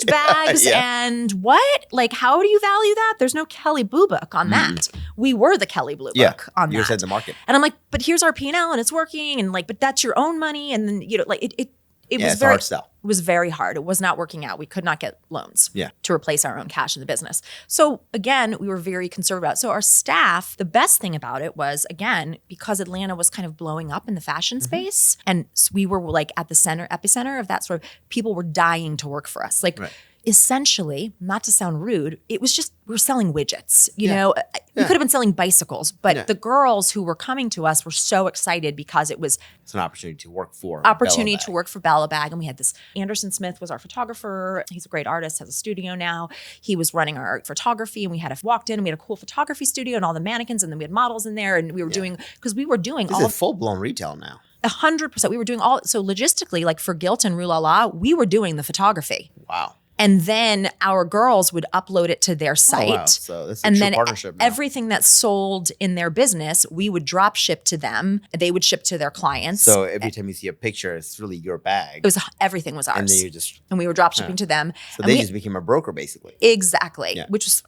bags, and what? Like, how do you value that? There's no Kelly Blue Book on that. We were the Kelly Blue Book on that. You're inside the market, and I'm like, but here's our P&L, and it's working, and like, but that's your own money, and then it was very hard sell. It was very hard. It was not working out. We could not get loans to replace our own cash in the business. So again, we were very conservative. So our staff, the best thing about it was, again, because Atlanta was kind of blowing up in the fashion space, and we were like at the epicenter of that sort of, people were dying to work for us. Like essentially, not to sound rude, it was just, we were selling widgets, you know, we could have been selling bicycles, but the girls who were coming to us were so excited because it's an opportunity to work for Bella Bag. And we had this, Anderson Smith was our photographer. He's a great artist, has a studio now. He was running our photography, and we walked in and we had a cool photography studio and all the mannequins, and then we had models in there, and we were doing, because we were doing all full-blown retail now. 100%. We were doing so logistically, like for Gilt and Rue La La, we were doing the photography. Wow. And then our girls would upload it to their site. Oh, wow. So this is and a true then partnership now. everything that sold in their business, we would drop ship to them. They would ship to their clients. So every time you see a picture, it's really your bag. Everything was ours. And then you just, and we were drop shipping to them. so and they just became a broker basically. Exactly. Yeah. Which was,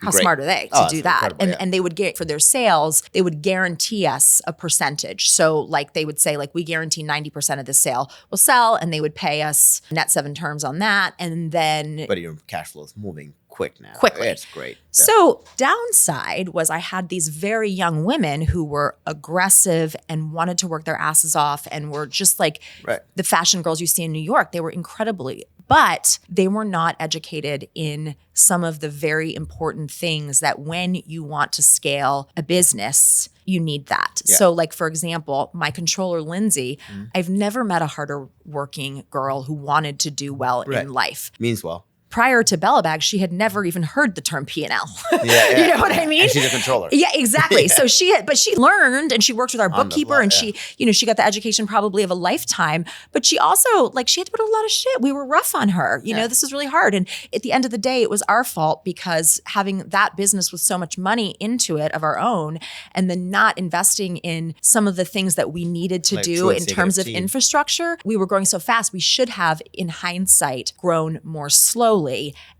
how Great. smart are they to do that? incredible, And they would get, for their sales, they would guarantee us a percentage. So like they would say, like, we guarantee 90% of the sale will sell, and they would pay us net 7 terms on that. And then But your cash flow is moving quick now. Quickly. It's great. Yeah. So downside was I had these very young women who were aggressive and wanted to work their asses off and were just like Right. the fashion girls you see in New York. They were incredibly, but they were not educated in some of the very important things that when you want to scale a business, you need that. Yeah. So like, for example, my controller, Lindsay, I've never met a harder working girl who wanted to do well Right. in life. Means well. Prior to Bella Bag, she had never even heard the term P&L. Yeah, You know what I mean? And she's a controller. Yeah, exactly. So she learned, and she worked with our On the bookkeeper, fly, and she got the education probably of a lifetime. But she also, she had to put a lot of shit. We were rough on her. You know, this is really hard. And at the end of the day, it was our fault because having that business with so much money into it of our own, and then not investing in some of the things that we needed to Like do true in terms of executive team. infrastructure, we were growing so fast. We should have, in hindsight, grown more slowly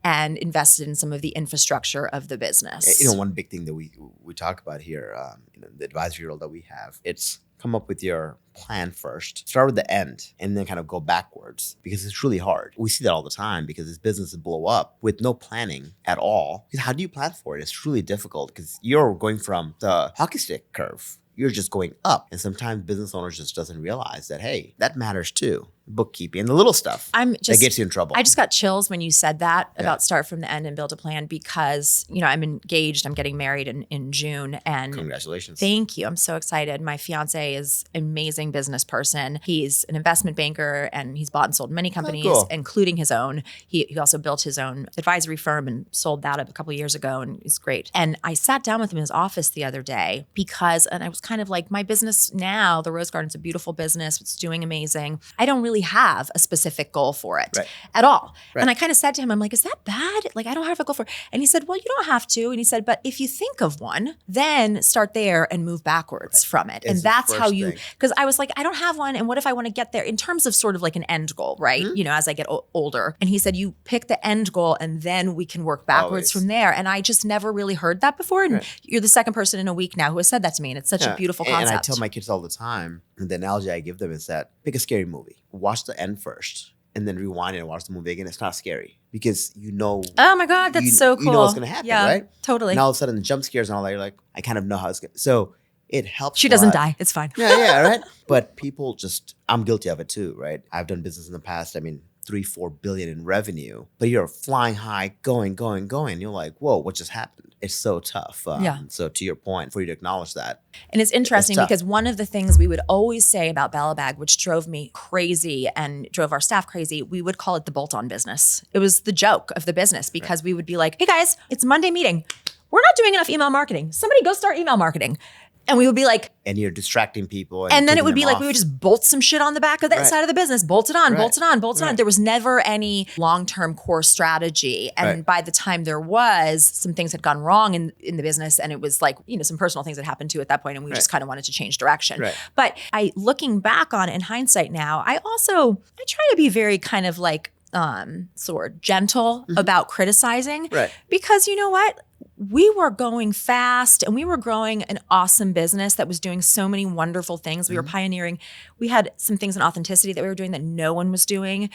and invested in some of the infrastructure of the business. One big thing that we talk about here, the advisory role that we have, it's come up with your plan first, start with the end, and then kind of go backwards because it's really hard. We see that all the time because this business blow up with no planning at all. Because how do you plan for it? It's really difficult because you're going from the hockey stick curve. You're just going up. And sometimes business owners just doesn't realize that, hey, that matters too. Bookkeeping and the little stuff that gets you in trouble. I just got chills when you said that about start from the end and build a plan because, I'm engaged. I'm getting married in June. And congratulations. Thank you. I'm so excited. My fiance is an amazing business person. He's an investment banker and he's bought and sold many companies, including his own. He also built his own advisory firm and sold that a couple of years ago, and he's great. And I sat down with him in his office the other day and I was kind of like, my business now, the Rose Garden's a beautiful business. It's doing amazing. I don't really have a specific goal for it at all. Right. And I kind of said to him, I'm like, is that bad? Like, I don't have a goal for it. And he said, well, you don't have to. And he said, but if you think of one, then start there and move backwards from it. And that's how because I was like, I don't have one. And what if I want to get there in terms of sort of like an end goal, right? Mm-hmm. As I get older. And he said, you pick the end goal and then we can work backwards from there. And I just never really heard that before. And you're the second person in a week now who has said that to me. And it's such a beautiful concept. And I tell my kids all the time, the analogy I give them is that pick a scary movie, watch the end first, and then rewind it and watch the movie again. It's not scary because Oh my God, that's so cool. You know what's going to happen, right? Totally. And all of a sudden the jump scares and all that, you're like, I kind of know how it's going to. So it helps. She doesn't die. It's fine. Yeah, right? But people I'm guilty of it too, right? I've done business in the past. 3-4 billion in revenue, but you're flying high, going. You're like, whoa, what just happened? It's so tough. So to your point, for you to acknowledge that. And it's interesting because one of the things we would always say about Bella Bag, which drove me crazy and drove our staff crazy, we would call it the bolt-on business. It was the joke of the business because we would be like, hey guys, it's Monday meeting. We're not doing enough email marketing. Somebody go start email marketing. And we would be like, and you're distracting people. And then it would be like, we would just bolt some shit on the back of that side of the business, bolt it on. There was never any long-term core strategy. And by the time there was, some things had gone wrong in the business. And it was like, some personal things that happened too at that point, and we just kind of wanted to change direction. But looking back on it in hindsight now, I try to be very kind of like, gentle about criticizing. Because you know what? We were going fast and we were growing an awesome business that was doing so many wonderful things. We were pioneering. We had some things in authenticity that we were doing that no one was doing.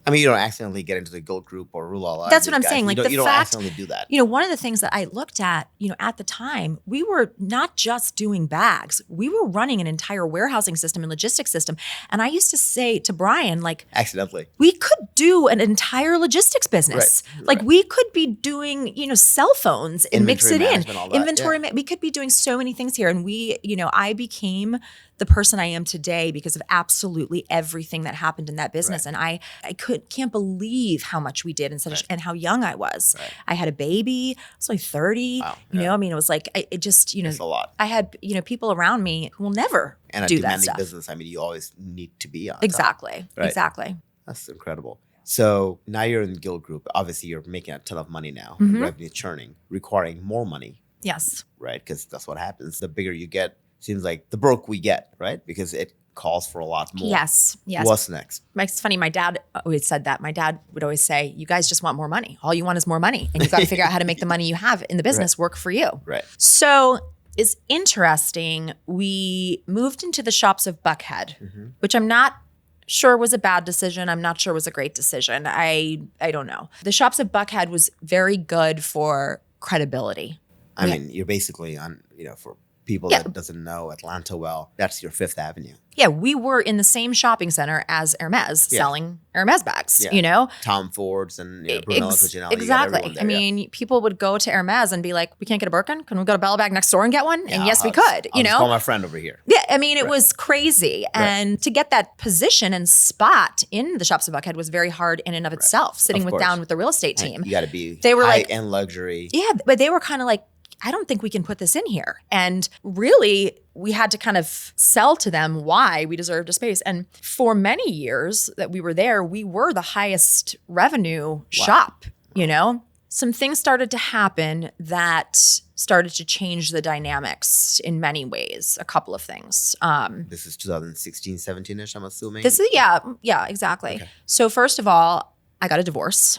You don't accidentally get into the gold group or rule all out. That's what I'm saying. Like you don't accidentally do that. One of the things that I looked at, at the time, we were not just doing bags. We were running an entire warehousing system and logistics system. And I used to say to Brian, accidentally, we could do an entire logistics business. We could be doing, cell phones and mix it in. Inventory. We could be doing so many things here. And I became the person I am today because of absolutely everything that happened in that business. And I can't believe how much we did and how young I was. I had a baby. I was only 30. Wow. It was like, it's a lot. I had, people around me who will never do that stuff. Business, you always need to be on Exactly. Top. Exactly. That's incredible. So now you're in the guild group. Obviously, you're making a ton of money now, revenue churning, requiring more money, Yes. right? Because that's what happens. The bigger you get, seems like the broke we get, right? Because it calls for a lot more. Yes. What's next? It's funny. My dad always said that. My dad would always say, you guys just want more money. All you want is more money. And you've got to figure out how to make the money you have in the business work for you. Right. So it's interesting. We moved into the shops of Buckhead, which I'm not sure was a bad decision. I'm not sure was a great decision. I don't know. The shops of Buckhead was very good for credibility. I mean, you're basically on, for people that doesn't know Atlanta well, that's your Fifth Avenue. Yeah, we were in the same shopping center as Hermes, selling Hermes bags, Tom Ford's and Brunello Cucinelli. Exactly. I mean, people would go to Hermes and be like, we can't get a Birkin? Can we go to Bella Bag next door and get one? And yes, we could, I'll just call my friend over here. Yeah, I mean, it was crazy. And to get that position and spot in the shops of Buckhead was very hard in and of itself, sitting down with the real estate team. You got to be they were high-end luxury. Yeah, but they were kind of like, I don't think we can put this in here. And really, we had to kind of sell to them why we deserved a space. And for many years that we were there, we were the highest revenue shop, Some things started to happen that started to change the dynamics in many ways, a couple of things. This is 2016, 17-ish, I'm assuming? This is, yeah, exactly. Okay. So first of all, I got a divorce.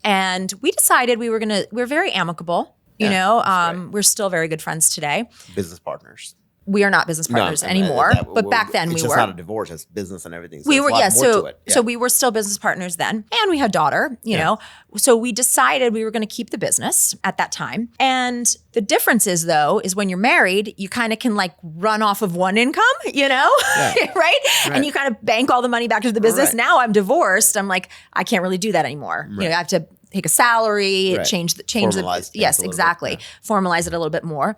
And we decided we're very amicable. We're still very good friends today. Business partners. We are not business partners anymore, but back then we were. It's just not a divorce; it's business and everything. So we were, So we were still business partners then, and we had a daughter. You know, so we decided we were going to keep the business at that time. And the difference is, though, is when you're married, you kind of can like run off of one income, right? And you kind of bank all the money back into the business. Right. Now I'm divorced. I'm like, I can't really do that anymore. Right. I have to take a salary, change the yes, exactly. Formalize it a little bit more.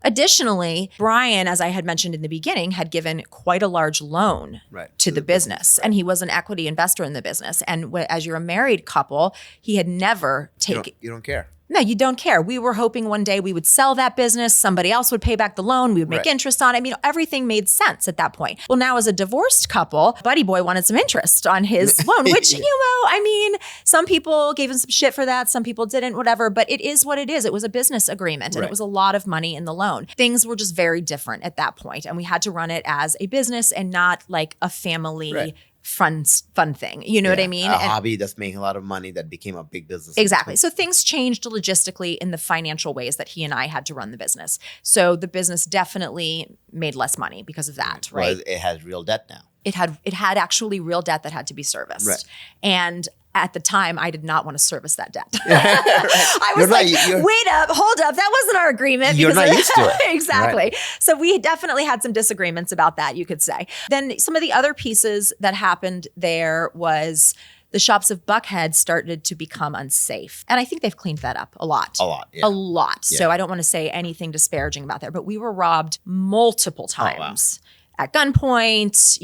Additionally, Brian, as I had mentioned in the beginning, had given quite a large loan to the business. And he was an equity investor in the business. And as you're a married couple, he had never taken... You don't care. No, you don't care. We were hoping one day we would sell that business. Somebody else would pay back the loan. We would make interest on it. I mean, everything made sense at that point. Well, now as a divorced couple, Buddy Boy wanted some interest on his loan, which, I mean, some people gave him some shit for that. Some people didn't, whatever. But it is what it is. It was a business agreement and it was a lot of money in the loan. Things were just very different at that point. And we had to run it as a business and not like a family fun thing. You know what I mean? A hobby that's making a lot of money that became a big business. Exactly. So things changed logistically in the financial ways that he and I had to run the business. So the business definitely made less money because of that, right? Well, it has real debt now. It had actually real debt that had to be serviced. Right. And at the time, I did not want to service that debt. I was wait up, hold up. That wasn't our agreement. You're not used to it. Exactly. Right. So we definitely had some disagreements about that, you could say. Then some of the other pieces that happened there was the shops of Buckhead started to become unsafe. And I think they've cleaned that up a lot. A lot, yeah. A lot. Yeah. So I don't want to say anything disparaging about that, but we were robbed multiple times. Oh, wow. At gunpoint,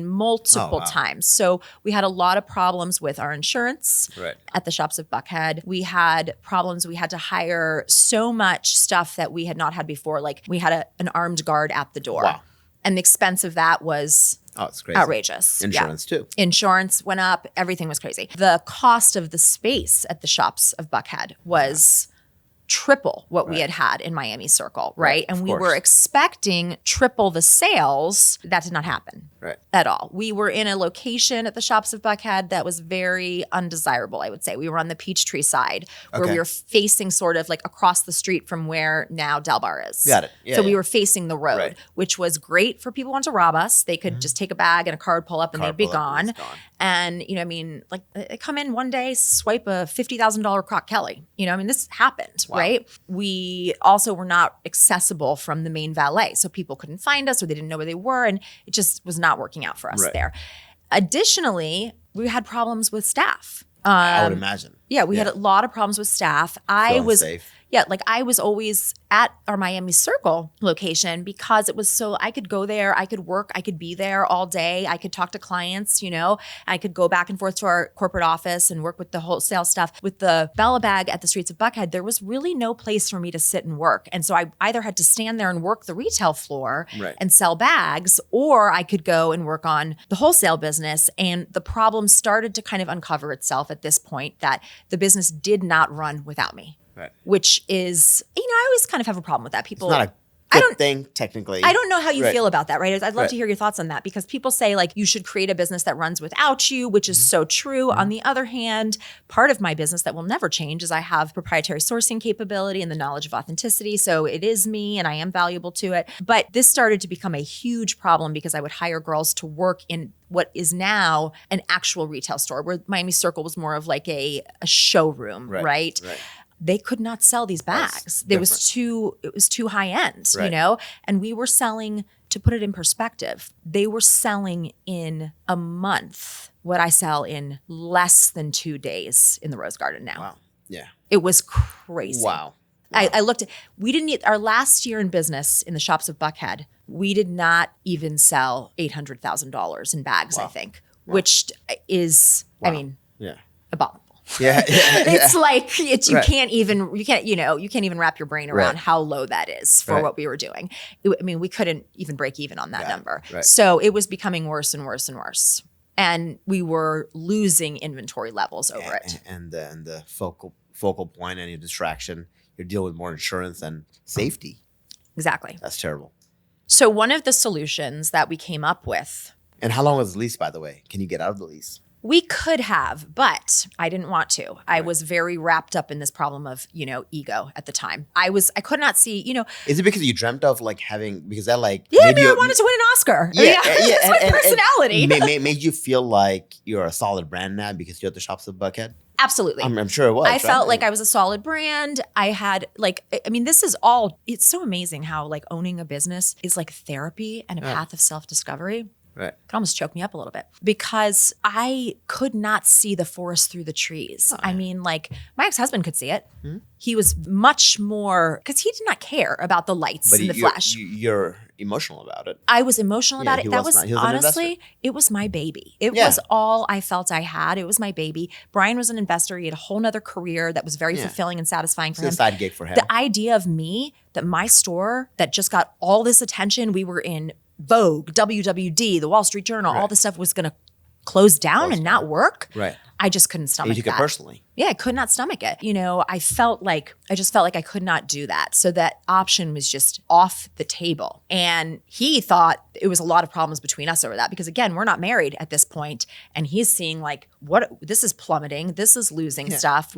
multiple times. So we had a lot of problems with our insurance at the shops of Buckhead. We had problems. We had to hire so much stuff that we had not had before. Like we had an armed guard at the door. Wow. And the expense of that was it's crazy. Outrageous. Insurance too. Insurance went up. Everything was crazy. The cost of the space at the shops of Buckhead was triple what we had in Miami Circle, right? And we were expecting triple the sales. That did not happen at all. We were in a location at the shops of Buckhead that was very undesirable, I would say. We were on the Peachtree side where we were facing sort of like across the street from where now Del Bar is. Got it. Yeah, so we were facing the road, which was great for people who want to rob us. They could just take a bag and a card pull up and they'd be gone. And, they come in one day, swipe a $50,000 Croc Kelly. This happened, right? We also were not accessible from the main valet. So people couldn't find us or they didn't know where they were. And it just was not working out for us there. Additionally, we had problems with staff. I would imagine. Yeah, we had a lot of problems with staff. I was Yeah, like I was always at our Miami Circle location because it was so I could go there, I could work, I could be there all day, I could talk to clients, I could go back and forth to our corporate office and work with the wholesale stuff. With the Bella Bag at the streets of Buckhead, there was really no place for me to sit and work. And so I either had to stand there and work the retail floor and sell bags, or I could go and work on the wholesale business. And the problem started to kind of uncover itself at this point that the business did not run without me. Right. Which is, I always kind of have a problem with that. People, it's not a good thing, technically. I don't know how you feel about that, right? I'd love to hear your thoughts on that, because people say like you should create a business that runs without you, which is so true. On the other hand, part of my business that will never change is I have proprietary sourcing capability and the knowledge of authenticity. So it is me and I am valuable to it. But this started to become a huge problem because I would hire girls to work in what is now an actual retail store, where Miami Circle was more of like a showroom, right? They could not sell these bags. It was too high end, and we were selling, to put it in perspective, they were selling in a month what I sell in less than 2 days in the Rose Garden now. Wow. Yeah. It was crazy. Wow. I looked at, we didn't need, our last year in business in the shops of Buckhead, we did not even sell $800,000 in bags, I think, which is, abominable. Yeah. It's like you can't even wrap your brain around how low that is for what we were doing. We couldn't even break even on that number. So it was becoming worse and worse and worse. And we were losing inventory levels over it. And the focal point, any distraction, you're dealing with more insurance and safety. Exactly. That's terrible. So one of the solutions that we came up with. And how long was the lease, by the way? Can you get out of the lease? We could have, but I didn't want to. I was very wrapped up in this problem of, ego at the time. I could not see, Is it because you dreamt of like having, because that like. Yeah, I wanted to win an Oscar. Yeah. It's my personality. Made you feel like you're a solid brand now because you're at the shops of Buckhead? Absolutely. I'm sure it was. I felt like I was a solid brand. I had this is all, it's so amazing how like owning a business is like therapy and a path of self-discovery. Right. It almost choked me up a little bit because I could not see the forest through the trees. My ex-husband could see it. He was much more, because he did not care about the lights and the flash. You're emotional about it. I was emotional about it. That was honestly, it was my baby. It was all I felt I had. It was my baby. Brian was an investor. He had a whole nother career that was very fulfilling and satisfying for him. It's a side gig for him. The idea of me, that my store that just got all this attention, we were in Vogue, WWD, the Wall Street Journal, all this stuff was going to close down and not work. Right. I just couldn't stomach that. You took it personally. Yeah, I could not stomach it. I just felt like I could not do that. So that option was just off the table. And he thought it was a lot of problems between us over that because, again, we're not married at this point. And he's seeing like, this is plummeting. This is losing stuff.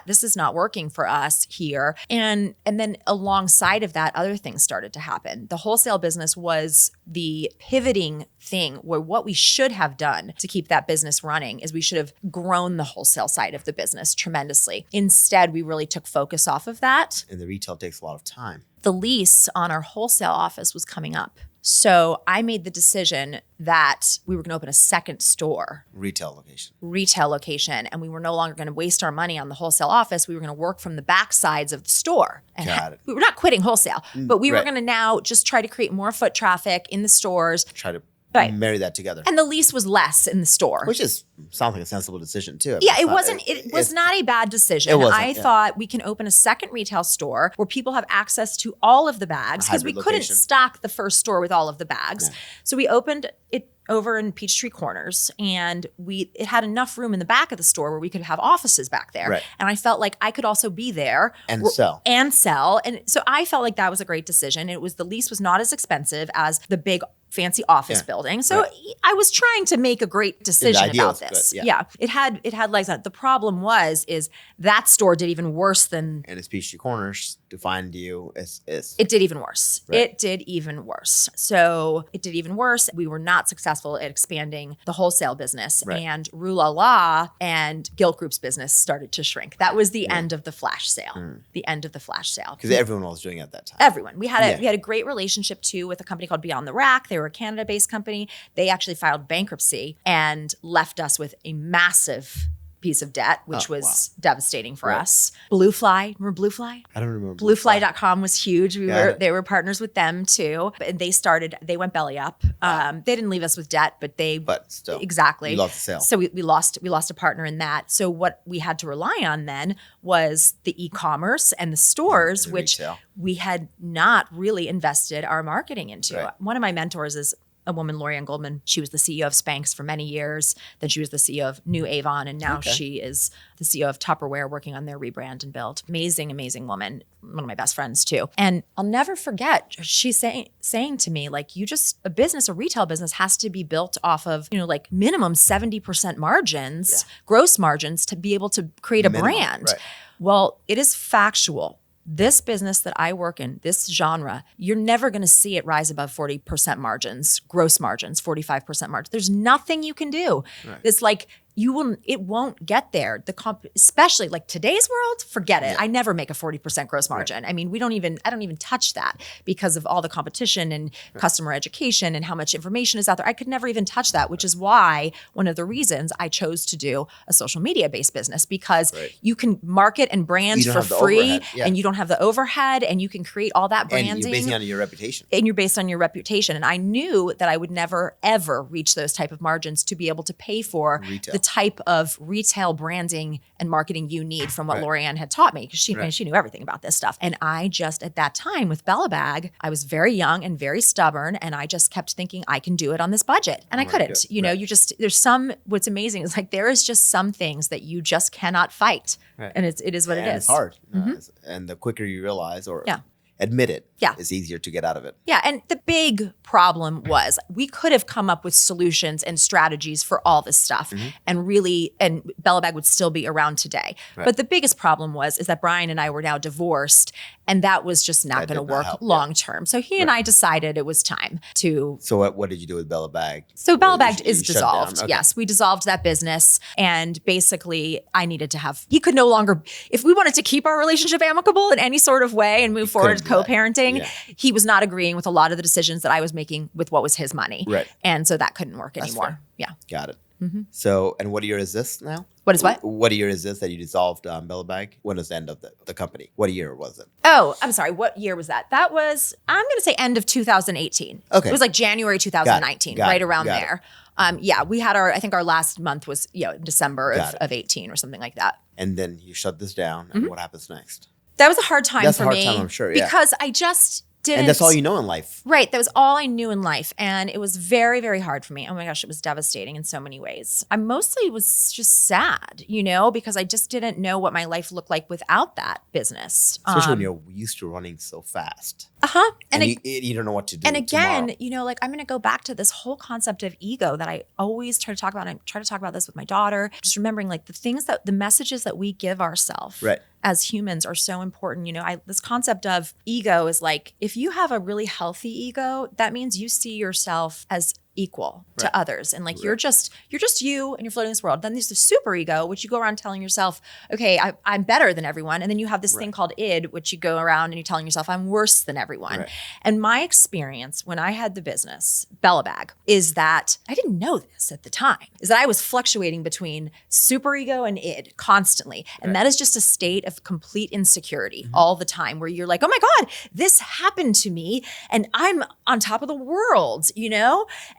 This is not working for us here. And then alongside of that, other things started to happen. The wholesale business was the pivoting thing where what we should have done to keep that business running is we should have grown the wholesale side of the business tremendously. Instead, we really took focus off of that. And the retail takes a lot of time. The lease on our wholesale office was coming up. So I made the decision that we were going to open a second store. Retail location. And we were no longer going to waste our money on the wholesale office. We were going to work from the back sides of the store. And Got it. we were not quitting wholesale, but we were going to now just try to create more foot traffic in the stores. Try to marry that together. And the lease was less in the store. Which sounds like a sensible decision too. It was not a bad decision. I thought we can open a second retail store where people have access to all of the bags because we couldn't stock the first store with all of the bags. Yeah. So we opened it over in Peachtree Corners, and it had enough room in the back of the store where we could have offices back there. Right. And I felt like I could also be there and sell. And so I felt like that was a great decision. The lease was not as expensive as the big fancy office building. So I was trying to make a great decision about this. Good, yeah. It had legs on it. The problem is that store did even worse than. And it's Peachtree Corners to find you. It did even worse. Right. It did even worse. So it did even worse. We were not successful at expanding the wholesale business, and Rue La La and Gilt Group's business started to shrink. That was the end of the flash sale. The end of the flash sale. Because everyone was doing it at that time. Everyone. We had a great relationship too with a company called Beyond the Rack. They were a Canada-based company. They actually filed bankruptcy and left us with a massive piece of debt, which was devastating for Right. us. Blue Fly, remember Blue Fly? I don't remember. Bluefly.com was huge. Got it. They were partners with them too. And they went belly up. They didn't leave us with debt, but still. exactly. You lost the sale. So we lost a partner in that. So what we had to rely on then was the e-commerce and the stores, and the which retail. we had not really invested our marketing into. Right. One of my mentors is a woman, Lorianne Goldman. She was the CEO of Spanx for many years. Then she was the CEO of New Avon. And now she is the CEO of Tupperware, working on their rebrand and build. Amazing, amazing woman. One of my best friends too. And I'll never forget, she's saying to me, like, a business, a retail business has to be built off of, like minimum 70% margins, gross margins, to be able to create a brand. Right. Well, it is factual. This business that I work in, this genre, you're never going to see it rise above 40% margins, gross margins, 45% margins. There's nothing you can do. Right. It's like it won't get there. Especially like today's world, forget it. I never make a 40% gross margin. Right. I mean, I don't even touch that because of all the competition and customer education and how much information is out there. I could never even touch that, which is why one of the reasons I chose to do a social media based business, because you can market and brand for free and you don't have the overhead and you can create all that branding. And you're based on your reputation. And you're based on your reputation. And I knew that I would never, ever reach those type of margins to be able to pay for the type of retail branding and marketing you need from what Lorianne had taught me, because she knew everything about this stuff. And I just, at that time with Bella Bag, I was very young and very stubborn, and I just kept thinking I can do it on this budget. And I couldn't. What's amazing is like there is just some things that you just cannot fight. Right. And it is what it is. It's hard. And the quicker you realize or admit it, it's easier to get out of it. Yeah. And the big problem was we could have come up with solutions and strategies for all this stuff and Bella Bag would still be around today. Right. But the biggest problem is that Brian and I were now divorced, and that was just not going to work long term. So he and I decided it was time to. So what did you do with Bella Bag? So Bella Bag is dissolved. Okay. Yes, we dissolved that business, and basically I needed to have. He could no longer, if we wanted to keep our relationship amicable in any sort of way and move forward co-parenting, he was not agreeing with a lot of the decisions that I was making with what was his money. Right. And so that couldn't work anymore. Fair. Yeah. Got it. So, and what year is this now? What is what? What year is this that you dissolved Bella Bag? When was the end of the company? What year was it? Oh, I'm sorry. What year was that? That was, I'm going to say end of 2018. Okay. It was like January 2019, right around there. We had I think our last month was, December of 18 or something like that. And then you shut this down, and what happens next? That was a hard time for me. That's a hard time, I'm sure, because I just didn't. And that's all you know in life. Right. That was all I knew in life. And it was very, very hard for me. Oh my gosh, it was devastating in so many ways. I mostly was just sad, because I just didn't know what my life looked like without that business. Especially when you're used to running so fast. And you don't know what to do. And again, tomorrow. I'm going to go back to this whole concept of ego that I always try to talk about. And I try to talk about this with my daughter, just remembering like the messages that we give ourselves as humans are so important. This concept of ego is like, if you have a really healthy ego, that means you see yourself as equal to others. And like, you're just you and you're floating in this world. Then there's the super ego, which you go around telling yourself, okay, I'm better than everyone. And then you have this thing called id, which you go around and you're telling yourself, I'm worse than everyone. Right. And my experience when I had the business, Bella Bag, is that I didn't know this at the time, is that I was fluctuating between super ego and id constantly. And that is just a state of complete insecurity all the time, where you're like, oh my God, this happened to me and I'm on top of the world,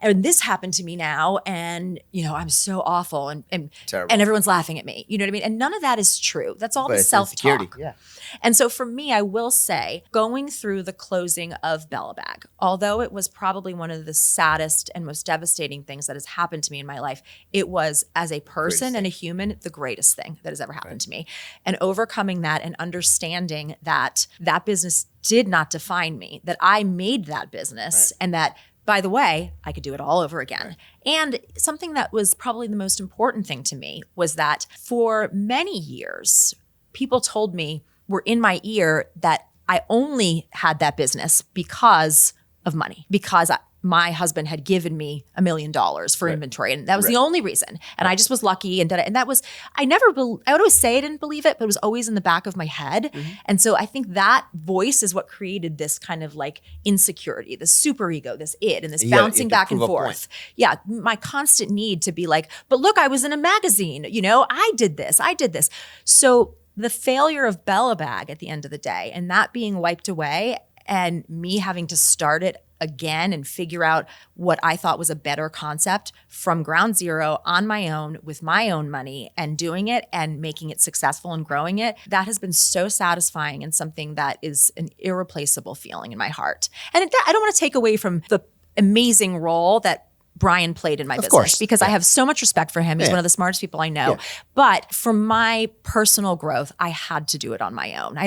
and this happened to me now, and I'm so awful, and everyone's laughing at me. You know what I mean? And none of that is true. That's all the self-talk. Yeah. And so for me, I will say, going through the closing of Bella Bag, although it was probably one of the saddest and most devastating things that has happened to me in my life, it was, as a person and a human, the greatest thing that has ever happened to me. And overcoming that and understanding that that business did not define me, that I made that business, and that, by the way, I could do it all over again. And something that was probably the most important thing to me was that for many years, people told me, were in my ear, that I only had that business because of money, because my husband had given me $1 million for inventory. And that was the only reason. And I just was lucky. And that was, I would always say I didn't believe it, but it was always in the back of my head. And so I think that voice is what created this kind of like insecurity, this super ego, this id, and this bouncing back and forth. Yeah. My constant need to be like, but look, I was in a magazine, I did this. So the failure of Bella Bag at the end of the day, and that being wiped away, and me having to start it again and figure out what I thought was a better concept from ground zero on my own with my own money and doing it and making it successful and growing it, that has been so satisfying and something that is an irreplaceable feeling in my heart. And I don't want to take away from the amazing role that Brian played in my business because I have so much respect for him. He's one of the smartest people I know. But for my personal growth, I had to do it on my own. I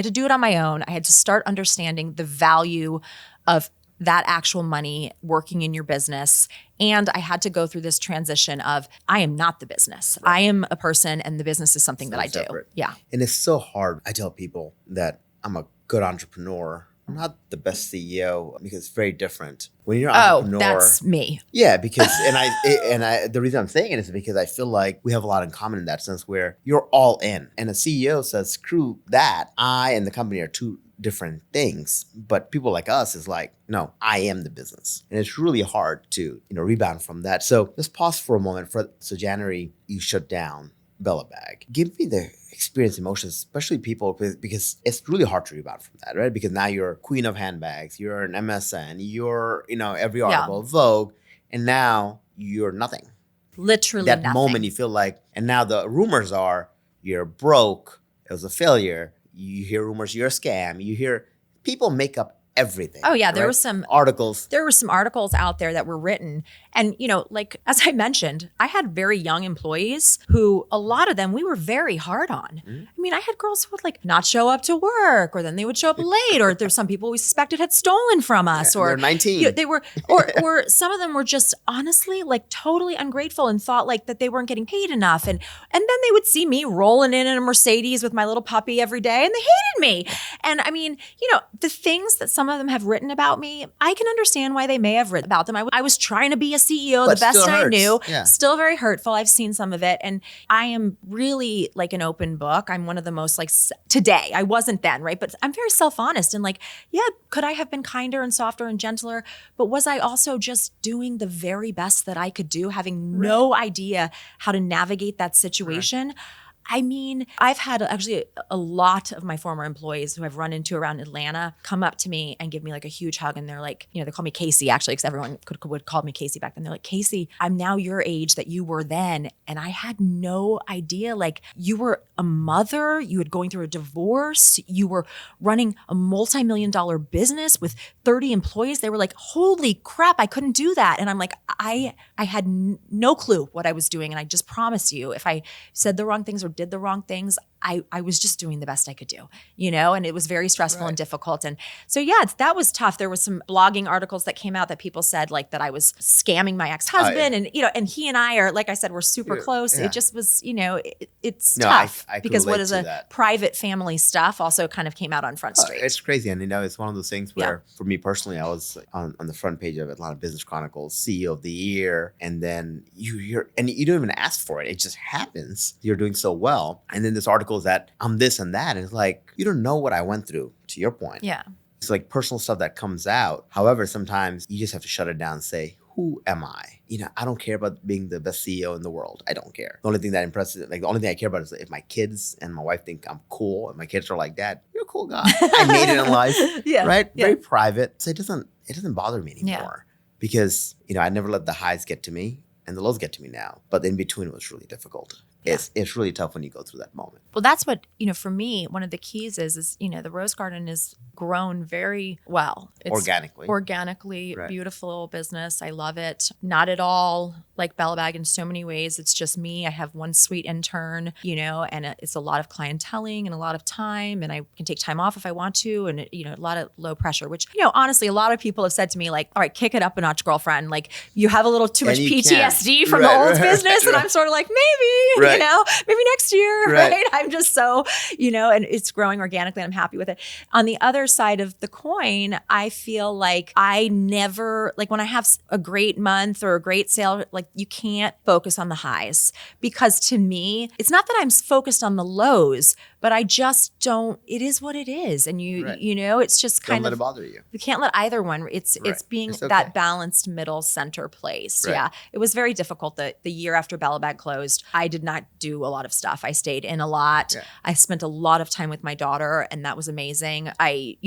had to start understanding the value of that actual money working in your business. And I had to go through this transition of, I am not the business. I am a person and the business is something that I do. Yeah. And it's so hard. I tell people that I'm a good entrepreneur. I'm not the best CEO because it's very different. When you're an entrepreneur, that's me. Yeah, because the reason I'm saying it is because I feel like we have a lot in common in that sense where you're all in. And a CEO says, screw that. I and the company are two different things. But people like us is like, no, I am the business. And it's really hard to, rebound from that. So let's pause for a moment. So January, you shut down Bella Bag. Give me the experience, emotions, especially people, because it's really hard to rebound from that, right? Because now you're queen of handbags, you're an MSN, you're, every article, Vogue, and now you're nothing. Literally that nothing. Moment you feel like, and now the rumors are you're broke, it was a failure, you hear rumors you're a scam, you hear people make up everything. Oh yeah, there were some articles. There were some articles out there that were written. And, like, as I mentioned, I had very young employees who a lot of them we were very hard on. I mean, I had girls who would like not show up to work, or then they would show up late, or there's some people we suspected had stolen from us, or they're 19. They were, or some of them were just honestly like totally ungrateful and thought like that they weren't getting paid enough. And then they would see me rolling in a Mercedes with my little puppy every day and they hated me. And I mean, the things that some of them have written about me, I can understand why they may have written about them. I was trying to be a CEO the best I knew. Yeah. Still very hurtful. I've seen some of it. And I am really like an open book. I'm one of the most like today. I wasn't then, right? But I'm very self-honest and like, yeah, could I have been kinder and softer and gentler? But was I also just doing the very best that I could do, having no idea how to navigate that situation? I mean, I've had actually a lot of my former employees who I've run into around Atlanta come up to me and give me like a huge hug. And they're like, they call me Casey actually, because everyone would call me Casey back then. They're like, Casey, I'm now your age that you were then. And I had no idea, like you were a mother, you had going through a divorce, you were running a multi-million-dollar business with 30 employees. They were like, holy crap, I couldn't do that. And I'm like, I had no clue what I was doing. And I just promise you, if I said the wrong things or did the wrong things, I was just doing the best I could do, and it was very stressful and difficult. And so, that was tough. There was some blogging articles that came out that people said like that I was scamming my ex-husband and he and I are, like I said, we're super close. Yeah. It just was, it's tough I because what is that. Private family stuff also kind of came out on Front Street. It's crazy. And it's one of those things where for me personally, I was on the front page of Atlanta Business Chronicles, CEO of the Year. And then you don't even ask for it. It just happens. You're doing so well. And then this article is that I'm this and that. And it's like, you don't know what I went through, to your point. Yeah. It's like personal stuff that comes out. However, sometimes you just have to shut it down and say, who am I? I don't care about being the best CEO in the world. I don't care. The only thing that impresses, the only thing I care about is if my kids and my wife think I'm cool, and my kids are like, Dad, you're a cool guy. I made it in life. Right? Yeah. Very private. So it doesn't bother me anymore because, I never let the highs get to me and the lows get to me now. But in between was really difficult. Yeah. It's really tough when you go through that moment. Well, that's what, for me, one of the keys is, the Rose Garden is grown very well. It's organically, beautiful business. I love it. Not at all like Bella Bag in so many ways. It's just me. I have one sweet intern, and it's a lot of clienteling and a lot of time, and I can take time off if I want to, and a lot of low pressure, which, honestly, a lot of people have said to me like, all right, kick it up a notch, girlfriend. Like you have a little too much PTSD from the old business. And I'm sort of like, maybe, you know, maybe next year, Right. right? I'm just so, you know, and it's growing organically and I'm happy with it. On the other side of the coin, I feel like I never, like when I have a great month or a great sale, like you can't focus on the highs because to me, it's not that I'm focused on the lows, but I just don't, it is what it is. And you know, it's just kind Don't let of, it bother you. you can't let either one, it's being It's okay. that balanced middle center place. Right. Yeah. It was very difficult. The year after Bellabag closed, I did not do a lot of stuff. I stayed in a lot. Yeah. I spent a lot of time with my daughter and that was amazing. I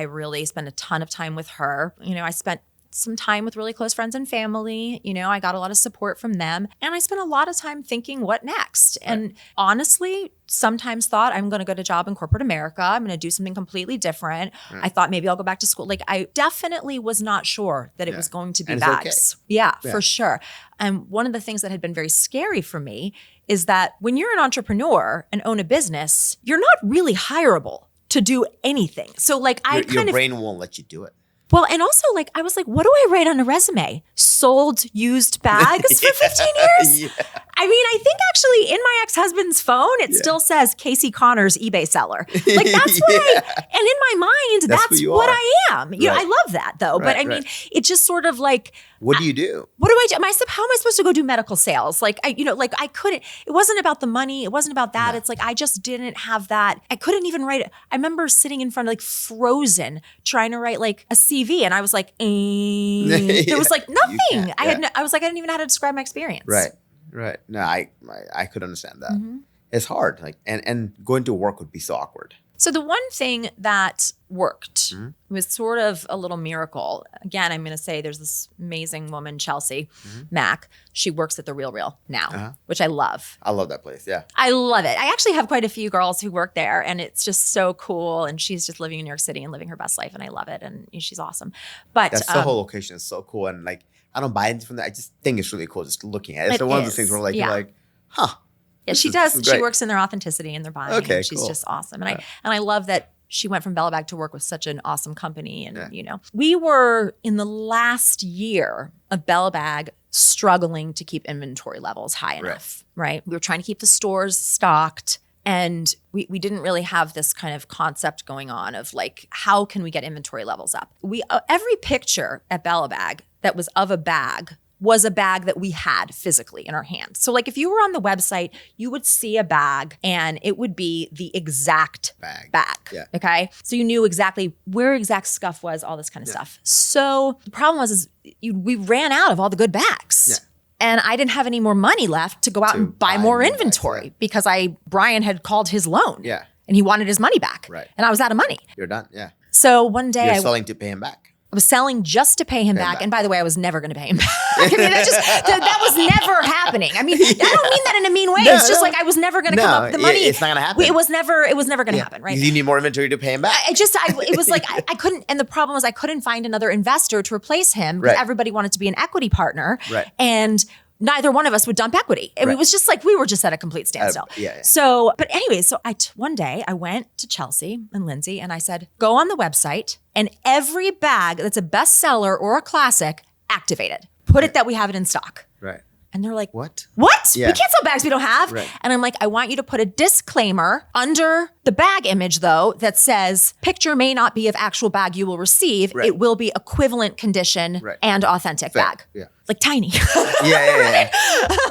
really spent a ton of time with her. You know, I spent some time with really close friends and family. You know, I got a lot of support from them. And I spent a lot of time thinking, what next? Right. And honestly, sometimes thought I'm going to get a job in corporate America. I'm going to do something completely different. Right. I thought maybe I'll go back to school. Like I definitely was not sure that it was going to be bags. Okay. Yeah, for sure. And one of the things that had been very scary for me is that when you're an entrepreneur and own a business, you're not really hireable to do anything. So like your brain won't let you do it. Well, and also like, I was like, what do I write on a resume? Sold used bags for 15 years? Yeah. I mean, I think actually in my ex-husband's phone, it still says Casey Connors, eBay seller. Like that's what and in my mind, that's what I am. You know, I love that though. But I mean, it just sort of like. What do you do? What do I do? How am I supposed to go do medical sales? Like, I couldn't, it wasn't about the money. It wasn't about that. No. It's like, I just didn't have that. I couldn't even write it. I remember sitting in front of like frozen, trying to write like a CV. And I was like, there was like nothing. I was like, I didn't even know how to describe my experience. Right. No, I could understand that. Mm-hmm. It's hard. Like, and going to work would be so awkward. So the one thing that worked was sort of a little miracle. Again, I'm going to say there's this amazing woman, Chelsea Mack. She works at The Real now, which I love. I love that place. Yeah. I love it. I actually have quite a few girls who work there and it's just so cool. And she's just living in New York City and living her best life. And I love it. And she's awesome. But that's the whole location is so cool. And like, I don't buy anything from that. I just think it's really cool just looking at it. It's one of those things where like, you're like, huh. Yeah, she does. She works in their authenticity and their buying. Okay, and she's just awesome. And I love that she went from Bellabag to work with such an awesome company. And you know, we were in the last year of Bellabag struggling to keep inventory levels high enough, right? We were trying to keep the stores stocked. And we didn't really have this kind of concept going on of like, how can we get inventory levels up? Every picture at Bellabag that was of a bag was a bag that we had physically in our hands. So like if you were on the website, you would see a bag and it would be the exact bag. Yeah. Okay. So you knew exactly where exact scuff was, all this kind of stuff. So the problem was we ran out of all the good bags. Yeah. And I didn't have any more money left to go out and buy more inventory because Brian had called his loan. Yeah. And he wanted his money back. Right. And I was out of money. You're done. Yeah. So one day You're selling to pay him back. I was selling just to pay him back. And by the way, I was never going to pay him back. I mean, that was never happening. I mean, I don't mean that in a mean way. It's just like I was never going to come up with the money. It's not going to happen. It was never going to happen, right? You need more inventory to pay him back. It was like I couldn't, and the problem was I couldn't find another investor to replace him because everybody wanted to be an equity partner. Right. And neither one of us would dump equity. And it was just like, we were just at a complete standstill. So, but anyway, one day I went to Chelsea and Lindsay and I said, go on the website and every bag that's a bestseller or a classic, activate it. Put it that we have it in stock. Right. And they're like, what? Yeah. We can't sell bags we don't have. Right. And I'm like, I want you to put a disclaimer under the bag image though, that says picture may not be of actual bag you will receive. Right. It will be equivalent condition and authentic bag. Yeah. Like tiny. Yeah.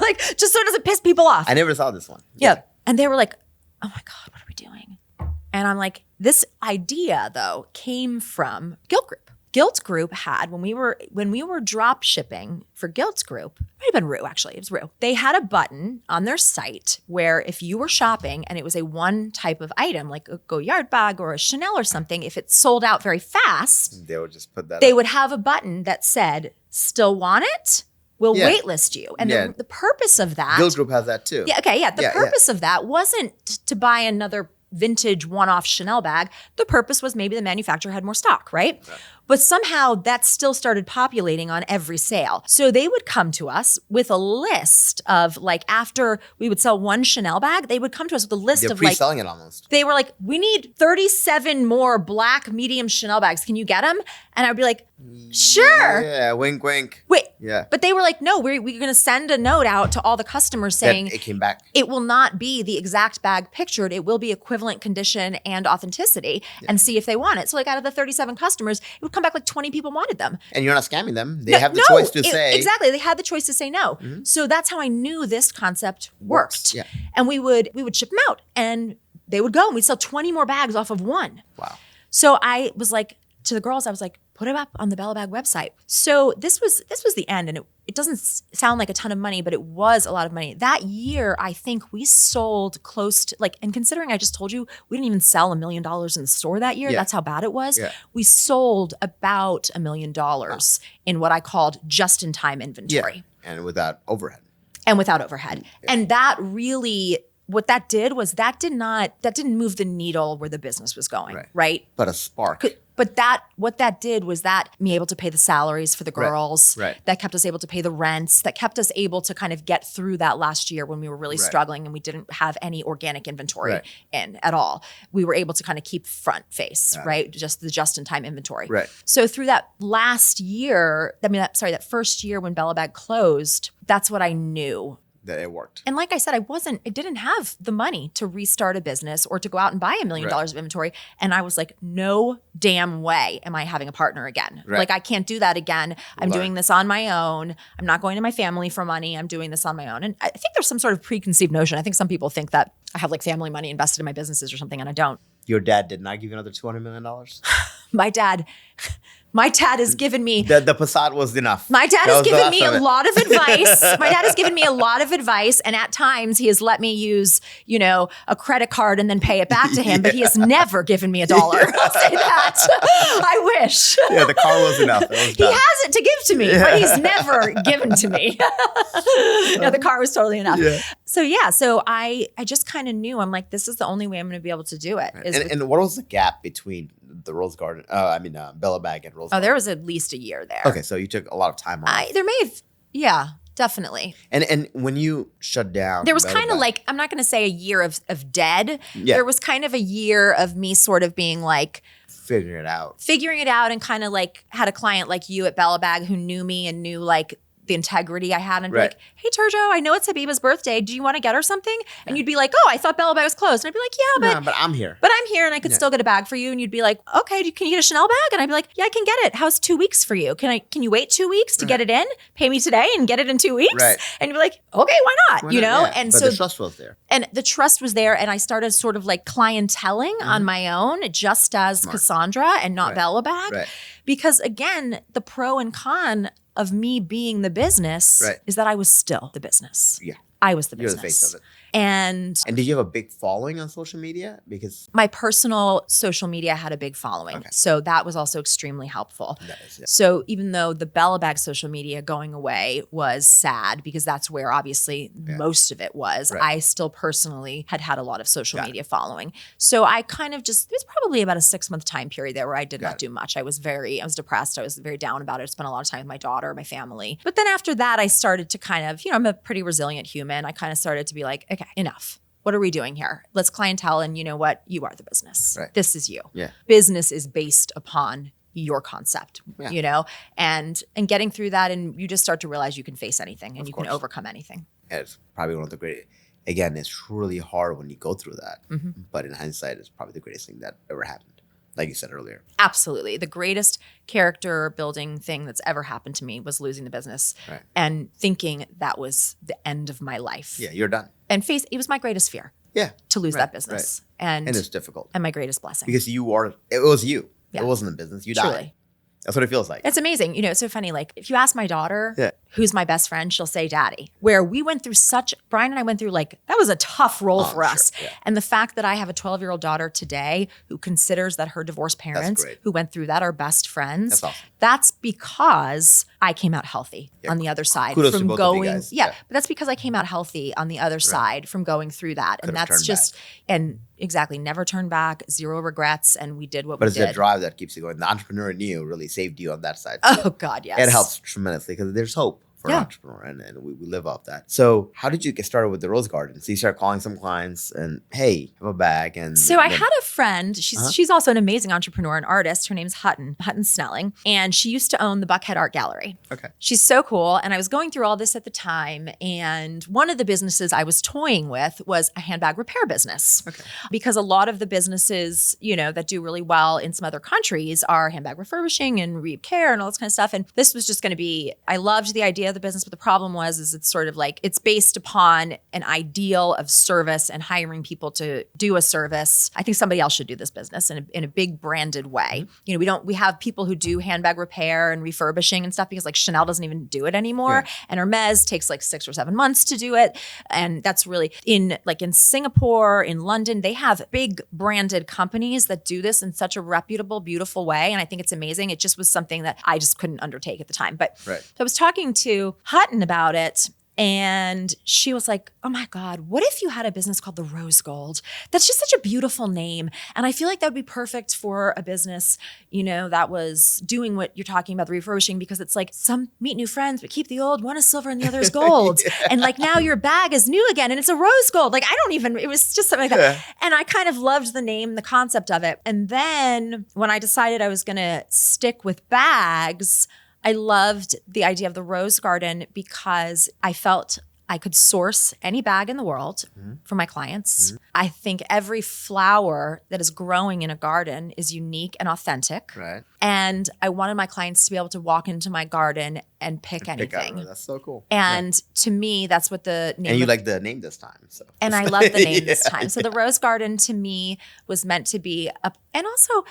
Like just so it doesn't piss people off. I never saw this one. Yeah. And they were like, oh my God, what are we doing? And I'm like, this idea though came from Gilt Group. Gilt Group had, when we were drop shipping for Gilt Group, it might have been Rue actually, it was Rue. They had a button on their site where if you were shopping and it was a one type of item, like a Goyard bag or a Chanel or something, if it sold out very fast, they would just put that They would have a button that said, still want it? We'll waitlist you. And the purpose of that. Gilt Group has that too. Yeah, okay, yeah. The purpose of that wasn't to buy another vintage one-off Chanel bag. The purpose was maybe the manufacturer had more stock, right? Yeah. But somehow that still started populating on every sale. So they would come to us with a list of like, after we would sell one Chanel bag, they would come to us with a list They're of like, pre-selling it almost. they were like, we need 37 more black medium Chanel bags. Can you get them? And I'd be like, sure. Yeah, wink, wink. Wait. Yeah. But they were like, no, we're going to send a note out to all the customers saying That it came back. it will not be the exact bag pictured. It will be equivalent condition and authenticity and see if they want it. So like out of the 37 customers, it would come back like 20 people wanted them. And you're not scamming them. They have the choice to say. Exactly. They had the choice to say no. So that's how I knew this concept worked. Yeah. And we would ship them out and they would go and we'd sell 20 more bags off of one. Wow. So I was like, to the girls, I was like, put it up on the Bella Bag website. So this was the end, and it doesn't sound like a ton of money, but it was a lot of money. That year, I think we sold close to like, and considering I just told you we didn't even sell $1 million in the store that year. Yeah. That's how bad it was. Yeah. We sold about $1 million in what I called just-in-time inventory. Yeah. And without overhead. And without overhead. Yeah. And that really, what that did was that didn't move the needle where the business was going, right? But a spark. But what that did was that me able to pay the salaries for the girls, that kept us able to pay the rents, that kept us able to kind of get through that last year when we were really struggling and we didn't have any organic inventory in at all. We were able to kind of keep front face, just the just-in-time inventory. Right. So through that last year, that first year when Bella Bag closed, that's what I knew. That it worked. And like I said, I didn't have the money to restart a business or to go out and buy $1 million of inventory. And I was like, no damn way am I having a partner again. Like I can't do that again. I'm doing this on my own. I'm not going to my family for money. I'm doing this on my own. And I think there's some sort of preconceived notion. I think some people think that I have like family money invested in my businesses or something, and I don't. Your dad did not give you another $200 million? My dad has given me the Passat was enough. My dad has given me a lot of advice. My dad has given me a lot of advice, and at times he has let me use, a credit card and then pay it back to him. But he has never given me $1. I'll say that. I wish. Yeah, the car was enough. He has it to give to me, but he's never given to me. The car was totally enough. Yeah. So I just kind of knew. I'm like, this is the only way I'm going to be able to do it. And what was the gap between the Rose Garden? Bella Bag and Rose Garden. There was at least a year there. Okay, so you took a lot of time off. There may have, yeah, definitely. And when you shut down, there was kind of like, I'm not going to say a year of dead. Yeah. There was kind of a year of me sort of being like, figuring it out and kind of like had a client like you at Bella Bag who knew me and knew like the integrity I had and be like, hey, Turjo, I know it's Habiba's birthday. Do you want to get her something? And you'd be like, oh, I thought Bella Bag was closed. And I'd be like, yeah, but I'm here. But I'm here and I could still get a bag for you. And you'd be like, okay, can you get a Chanel bag? And I'd be like, yeah, I can get it. How's 2 weeks for you? Can you wait 2 weeks to get it in? Pay me today and get it in 2 weeks? Right. And you'd be like, okay, why not? Yeah. And but so the trust was there. And the trust was there. And I started sort of like clienteling on my own, just as Cassandra and not Bella Bag. Right. Because again, the pro and con of me being the business is that I was still the business. Yeah. I was the business. You're the face of it. And did you have a big following on social media? Because my personal social media had a big following. Okay. So that was also extremely helpful. Nice, yeah. So even though the Bella Bag social media going away was sad because that's where obviously most of it was, I still personally had a lot of social media following. So I kind of it was probably about a 6-month time period there where I did not do much. I was depressed. I was very down about it. I spent a lot of time with my daughter, my family. But then after that, I started to kind of, I'm a pretty resilient human. I kind of started to be like, okay, enough. What are we doing here? Let's clientele. And you know what? You are the business. Right. This is you. Yeah. Business is based upon your concept, and getting through that. And you just start to realize you can face anything and you can overcome anything. It's probably one of the greatest. Again, it's really hard when you go through that. Mm-hmm. But in hindsight, it's probably the greatest thing that ever happened. Like you said earlier. Absolutely. The greatest character building thing that's ever happened to me was losing the business and thinking that was the end of my life. Yeah, you're done. And it was my greatest fear. Yeah. To lose that business. Right. And it's difficult. And my greatest blessing. Because it was you. Yeah. It wasn't the business. You died. Truly. That's what it feels like. It's amazing. It's so funny. Like if you ask my daughter who's my best friend, she'll say daddy. Where we went through Brian and I went through that was a tough role for us. Sure, yeah. And the fact that I have a 12-year-old daughter today who considers that her divorced parents who went through that are best friends. That's awesome. That's because I came out healthy on the other side. Kudos from to both going, of you guys. But that's because I came out healthy on the other side from going through that. And that's just, and exactly, never turn back, zero regrets. And we did what we did. But it's the drive that keeps you going. The entrepreneur in you really saved you on that side. Oh God, yes. It helps tremendously because there's hope for an entrepreneur, and we live off that. So how did you get started with the Rose Garden? So you start calling some clients and, hey, I have a bag. And so I had a friend, she's also an amazing entrepreneur and artist. Her name's Hutton Snelling. And she used to own the Buckhead Art Gallery. Okay. She's so cool. And I was going through all this at the time. And one of the businesses I was toying with was a handbag repair business. Okay. Because a lot of the businesses, that do really well in some other countries are handbag refurbishing and re-care and all this kind of stuff. And this was just going to be, I loved the idea of the business, but the problem is it's sort of it's based upon an ideal of service and hiring people to do a service. I think somebody else should do this business in a big branded way. We have people who do handbag repair and refurbishing and stuff because Chanel doesn't even do it anymore. Yeah. And Hermes takes 6 or 7 months to do it. And that's really in Singapore, in London, they have big branded companies that do this in such a reputable, beautiful way. And I think it's amazing. It just was something that I just couldn't undertake at the time. But so I was talking to Hutton about it. And she was like, oh my God, what if you had a business called the Rose Gold? That's just such a beautiful name. And I feel like that would be perfect for a business, that was doing what you're talking about, the refurbishing, because it's some meet new friends, but keep the old, one is silver and the other is gold. And now your bag is new again and it's a rose gold. It was just something like that. Yeah. And I kind of loved the name, the concept of it. And then when I decided I was going to stick with bags, I loved the idea of the Rose Garden because I felt I could source any bag in the world for my clients. Mm-hmm. I think every flower that is growing in a garden is unique and authentic. Right. And I wanted my clients to be able to walk into my garden and pick anything. That's so cool. And to me, that's what the name. And you like the name this time. So. And I love the name this time. So the Rose Garden to me was meant to be and also,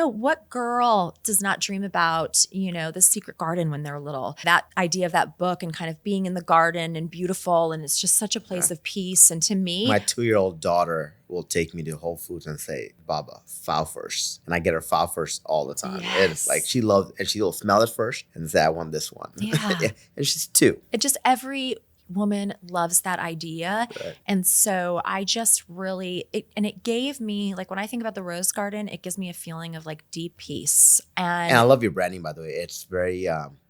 what girl does not dream about, the secret garden when they're little? That idea of that book and kind of being in the garden and beautiful. And it's just such a place of peace. And to me, my 2-year-old daughter will take me to Whole Foods and say, Baba, file first. And I get her file first all the time. Yes. It's she loves, and she'll smell it first and say, I want this one. Yeah. And she's 2. It just, every woman loves that idea. Right. And so I just really, it gave me, when I think about the Rose Garden, it gives me a feeling of deep peace. And I love your branding, by the way. It's very,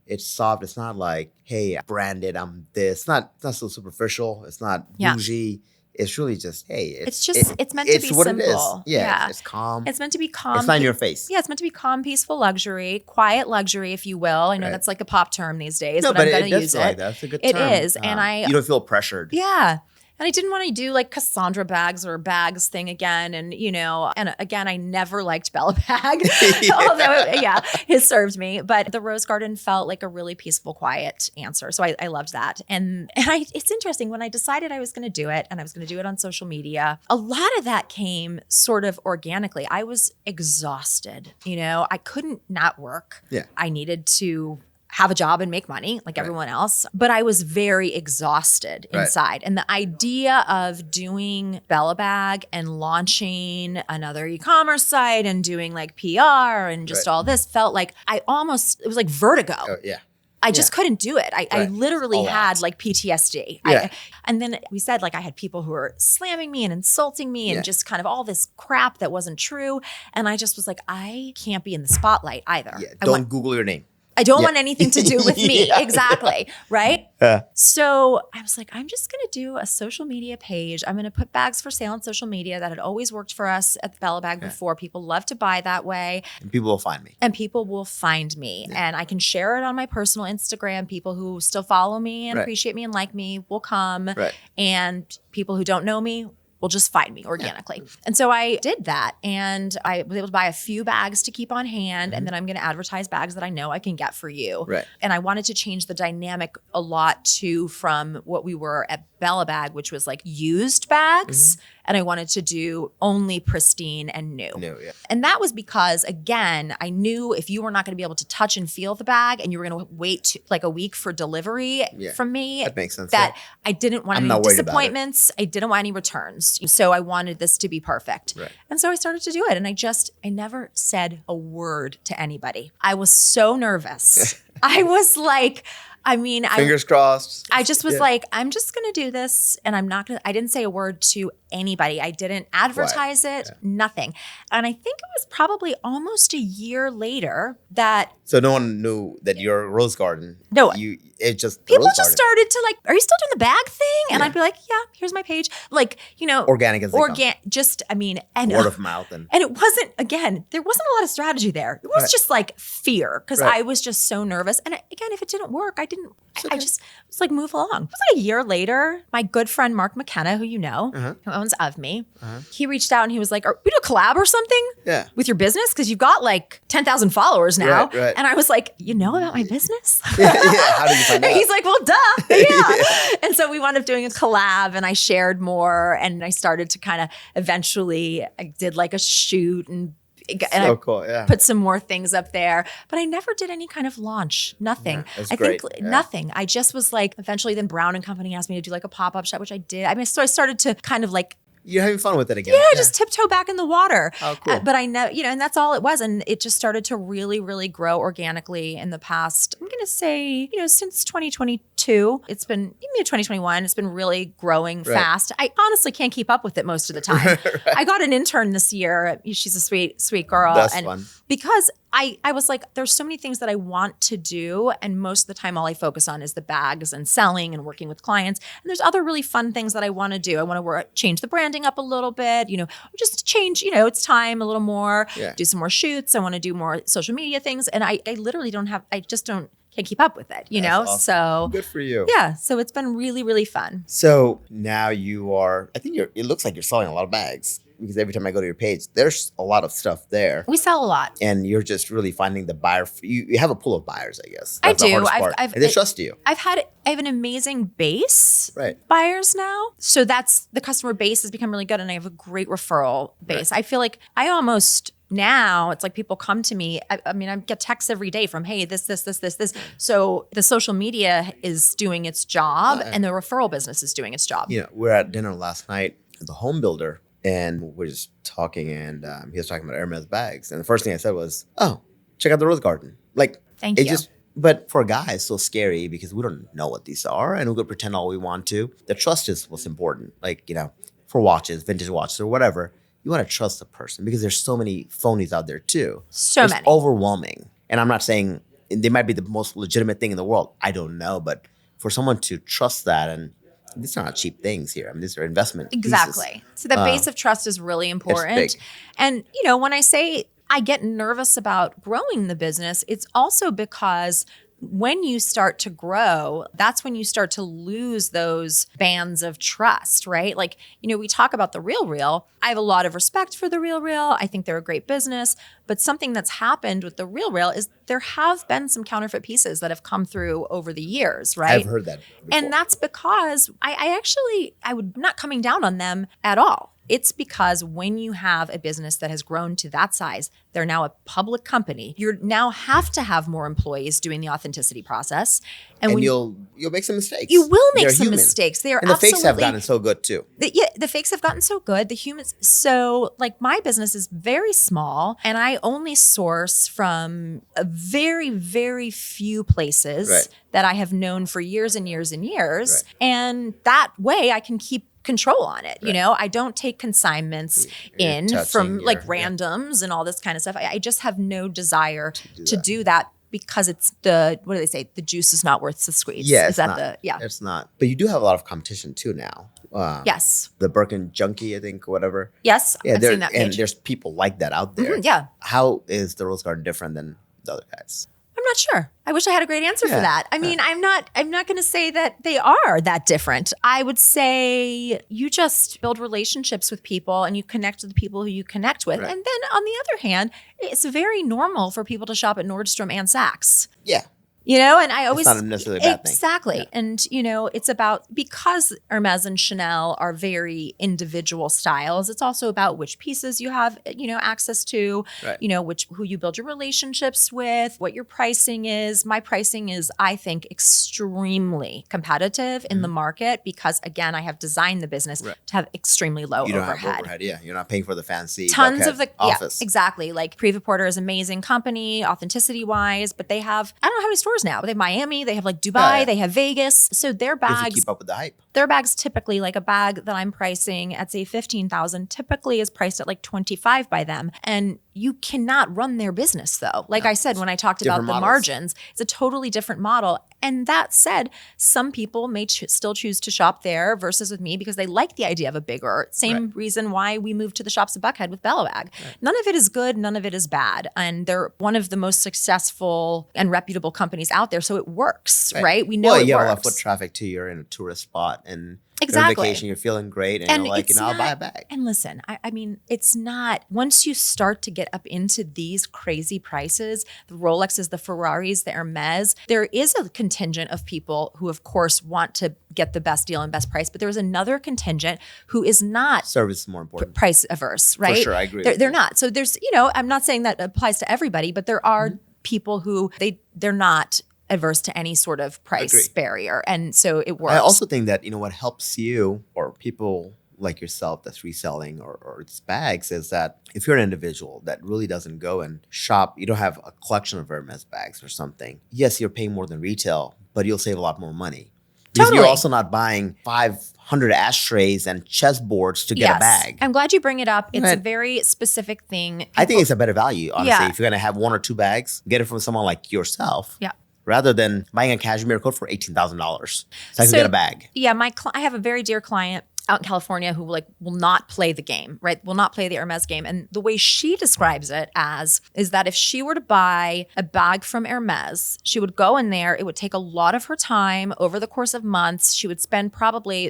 it's soft. It's not hey, branded, I'm this. It's not so superficial. It's not bougie. It's really just, hey. It's meant to be what simple. It is. Yeah. It's calm. It's meant to be calm. It's not in your face. Yeah, it's meant to be calm, peaceful luxury, quiet luxury, if you will. I know that's a pop term these days, but I'm going to use it. That's a good term. It is. And you don't feel pressured. Yeah. And I didn't want to do Cassandra bags or bags thing again. And, and again, I never liked Bella Bag, although, it served me. But the Rose Garden felt like a really peaceful, quiet answer. So I loved that. And it's interesting, when I decided I was going to do it and I was going to do it on social media, a lot of that came sort of organically. I was exhausted. I couldn't not work. Yeah. I needed to have a job and make money like everyone else. But I was very exhausted inside. And the idea of doing Bella Bag and launching another e-commerce site and doing PR and just all this felt it was like vertigo. Oh, yeah. I just couldn't do it. I literally had PTSD. Yeah. And then we said I had people who were slamming me and insulting me and just kind of all this crap that wasn't true. And I just was I can't be in the spotlight either. Yeah. Don't Google your name. I don't want anything to do with me. Exactly. Right? So I was I'm just going to do a social media page. I'm going to put bags for sale on social media. That had always worked for us at the Bella Bag before. People love to buy that way. And people will find me. And I can share it on my personal Instagram. People who still follow me and appreciate me and like me will come. Right. And people who don't know me will just find me organically. Yeah. And so I did that. And I was able to buy a few bags to keep on hand. And then I'm going to advertise bags that I know I can get for you. Right. And I wanted to change the dynamic a lot too from what we were at Bella bag, which was like used bags. And I wanted to do only pristine and new. And that was because, again, I knew if you were not going to be able to touch and feel the bag and you were going to wait like a week for delivery from me, that makes sense. That I didn't want any disappointments. I didn't want any returns. So I wanted this to be perfect. And so I started to do it. And I never said a word to anybody. I was so nervous. I was like, fingers crossed. I just was like, I'm just going to do this and I didn't say a word to anybody. I didn't advertise it, nothing. And I think it was probably almost a year later that. So no one knew that you're a rose garden. No. People just started to like, are you still doing the bag thing? And I'd be like, yeah, here's my page. Like, organic as they come. And word of mouth. And it wasn't, again, there wasn't a lot of strategy there. It was just like fear because I was just so nervous. And again, if it didn't work, I just was like, move along. It was like a year later, my good friend, Mark McKenna, who you know, who owns Of Me, he reached out and he was like, are we do a collab or something with your business? Because you've got like 10,000 followers now. Right. And I was like, you know about my business? How did you find out? He's like, well, duh. Yeah. And so we wound up doing a collab and I shared more and I started to kind of eventually, I did like a shoot and so cool, put some more things up there. But I never did any kind of launch, nothing. That's great. Nothing. I just was like, eventually then Brown and Company asked me to do like a pop-up shop, which I did. So I started to kind of like, you're having fun with it again. Yeah, just tiptoe back in the water. Oh, cool. But I know, and that's all it was. And it just started to really, really grow organically in the past, I'm going to say, since 2022. It's been, even 2021, it's been really growing fast. I honestly can't keep up with it most of the time. I got an intern this year. She's a sweet, sweet girl. That's fun. Because I was like, there's so many things that I want to do. And most of the time, all I focus on is the bags and selling and working with clients. And there's other really fun things that I want to do. I want to change the branding up a little bit, just change, it's time a little more, do some more shoots. I want to do more social media things. And I literally can't keep up with it, Awesome. So good for you. Yeah. So it's been really, really fun. So now it looks like you're selling a lot of bags. Because every time I go to your page, there's a lot of stuff there. We sell a lot. And you're just really finding the buyer. You have a pool of buyers, I guess. That's I do. And they trust you. I have an amazing base buyers now. So the customer base has become really good. And I have a great referral base. I feel like now it's like people come to me. I get texts every day from, hey, this. So the social media is doing its job and the referral business is doing its job. We're at dinner last night at the home builder. And we're just talking, and he was talking about Hermes bags. And the first thing I said was, "Oh, check out the rose garden." Like, thank you. But for a guy, it's so scary because we don't know what these are, and we could pretend all we want to. The trust is what's important. Like, for watches, vintage watches, or whatever, you want to trust the person because there's so many phonies out there too. It's overwhelming. And I'm not saying they might be the most legitimate thing in the world. I don't know, but for someone to trust that and these are not cheap things here. These are investment Exactly. pieces. So the base of trust is really important. And, when I say I get nervous about growing the business, it's also because when you start to grow, that's when you start to lose those bands of trust, right? Like, we talk about the RealReal. I have a lot of respect for the RealReal. I think they're a great business. But something that's happened with the RealReal is there have been some counterfeit pieces that have come through over the years, right? I've heard that before. And that's because I would not coming down on them at all. It's because when you have a business that has grown to that size, they're now a public company. You now have to have more employees doing the authenticity process. And you'll make some mistakes. You will make some mistakes. They are and the fakes have gotten so good too. The fakes have gotten so good. The humans. So like my business is very small and I only source from a very, very few places that I have known for years and years and years. And that way I can keep control on it. I don't take consignments from like randoms and all this kind of stuff. I just have no desire to do that because it's what do they say? The juice is not worth the squeeze. Yeah, it's not. But you do have a lot of competition too now. Yes. The Birkin Junkie, I think, whatever. Yes, I've seen that page. And there's people like that out there. Mm-hmm, yeah. How is the Rose Garden different than the other guys? I'm not sure. I wish I had a great answer for that. I'm not going to say that they are that different. I would say you just build relationships with people and you connect with the people who you connect with. Right. And then on the other hand, it's very normal for people to shop at Nordstrom and Saks. Yeah. And I always, it's not necessarily a bad thing. Exactly. Yeah. And, it's about, because Hermes and Chanel are very individual styles, it's also about which pieces you have, access to, Right. who you build your relationships with, what your pricing is. My pricing is, I think, extremely competitive in the market because, again, I have designed the business to have extremely low You don't overhead. have overhead. Yeah. You're not paying for the fancy Tons Buckhead of the office. Yeah, exactly. Like Priva Porter is an amazing company, authenticity wise, but they have, I don't know how many stores now, but they have Miami, they have like Dubai, they have Vegas. So their You have to bags, keep up with the hype. their bags typically, like a bag that I'm pricing at say 15,000 typically is priced at like 25 by them. And you cannot run their business though. Like I said, when I talked about the models. margins, it's a totally different model. And that said, some people may still choose to shop there versus with me because they like the idea of a bigger. Same reason why we moved to the shops at Buckhead with Bella Bag. Right. None of it is good. None of it is bad. And they're one of the most successful and reputable companies out there. So it works, right? We know it works. You have a lot of foot traffic too. You're in a tourist spot and you're on vacation, you're feeling great, and you're like, I'll buy a bag. And listen, I mean, it's not, once you start to get up into these crazy prices, the Rolexes, the Ferraris, the Hermes, there is a contingent of people who, of course, want to get the best deal and best price, but there's another contingent who is not service is more important, price averse, right? For sure, I agree. They're not. So there's, I'm not saying that applies to everybody, but there are people who they're not averse to any sort of price barrier. And so it works. I also think that, what helps you or people like yourself that's reselling or it's bags is that if you're an individual that really doesn't go and shop, you don't have a collection of Hermes bags or something. Yes, you're paying more than retail, but you'll save a lot more money. Because you're also not buying 500 ashtrays and chessboards to get a bag. I'm glad you bring it up. It's a very specific thing. I think it's a better value, honestly. If you're going to have one or two bags, get it from someone like yourself. Yeah. Rather than buying a cashmere coat for $18,000. So I can get a bag. Yeah, I have a very dear client out in California who will not play the game, right? Will not play the Hermes game. And the way she describes it is that if she were to buy a bag from Hermes, she would go in there. It would take a lot of her time over the course of months. She would spend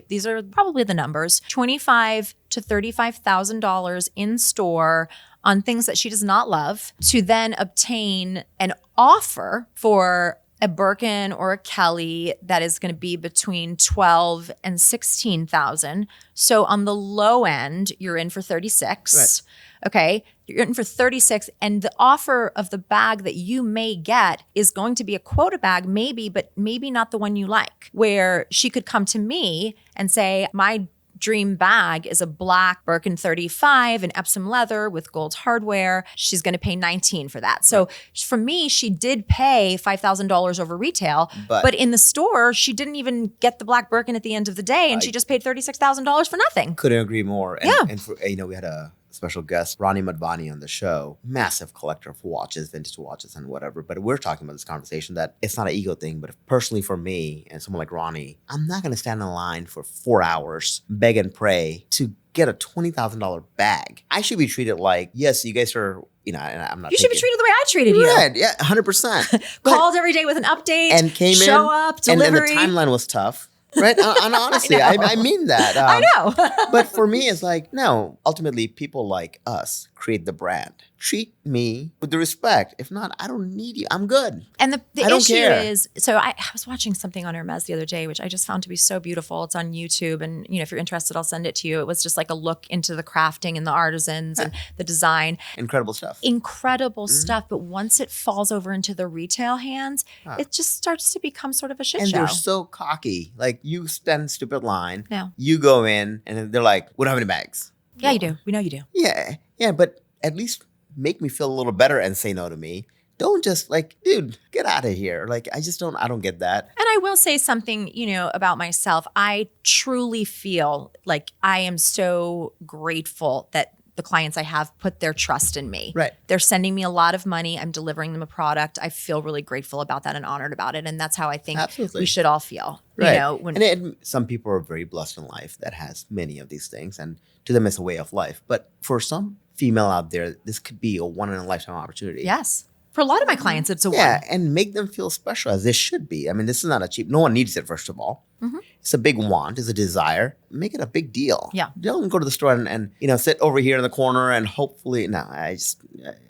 these are probably the numbers, $25,000 to $35,000 in store on things that she does not love to then obtain an offer for a Birkin or a Kelly that is going to be between 12 and 16,000. So on the low end, you're in for 36. Right. Okay. You're in for 36. And the offer of the bag that you may get is going to be a quota bag, maybe, but maybe not the one you like, where she could come to me and say, my dream bag is a black Birkin 35 in Epsom leather with gold hardware. She's going to pay $19,000 for that. So for me, she did pay $5,000 over retail, but in the store, she didn't even get the black Birkin at the end of the day, and she just paid $36,000 for nothing. Couldn't agree more. And for, we had a special guest, Ronnie Madvani, on the show, massive collector of watches, vintage watches and whatever. But we're talking about this conversation that it's not an ego thing, but personally for me and someone like Ronnie, I'm not going to stand in line for 4 hours, beg and pray to get a $20,000 bag. I should be treated like, yes, you guys are, and I'm not. You should be treated the way I treated you. Right, yeah, 100%. Called every day with an update and came show up, delivery. And the timeline was tough. Right? And honestly, I mean that. I know. But for me, it's like, no, ultimately, people like us create the brand. Treat me with the respect. If not, I don't need you. I'm good. And the issue is, so I was watching something on Hermes the other day, which I just found to be so beautiful. It's on YouTube. And, if you're interested, I'll send it to you. It was just like a look into the crafting and the artisans and the design. Incredible stuff. Incredible stuff. But once it falls over into the retail hands, it just starts to become sort of a shit show. And they're so cocky. Like, you stand in a stupid line. No. You go in and they're like, we don't have any bags. Yeah, you do. We know you do. Yeah, but at least make me feel a little better and say no to me. Don't just dude, get out of here. I don't get that. And I will say something, about myself. I truly feel like I am so grateful that the clients I have put their trust in me. Right. They're sending me a lot of money. I'm delivering them a product. I feel really grateful about that and honored about it. And that's how I think we should all feel. Right. And some people are very blessed in life that has many of these things. And to them, it's a way of life. But for some female out there, this could be a one-in-a-lifetime opportunity. Yes. For a lot of my clients, it's a one. Yeah, and make them feel special as they should be. I mean, this is not a cheap, no one needs it, first of all. Mm-hmm. It's a big want, it's a desire. Make it a big deal. Yeah. Don't go to the store and sit over here in the corner and hopefully, I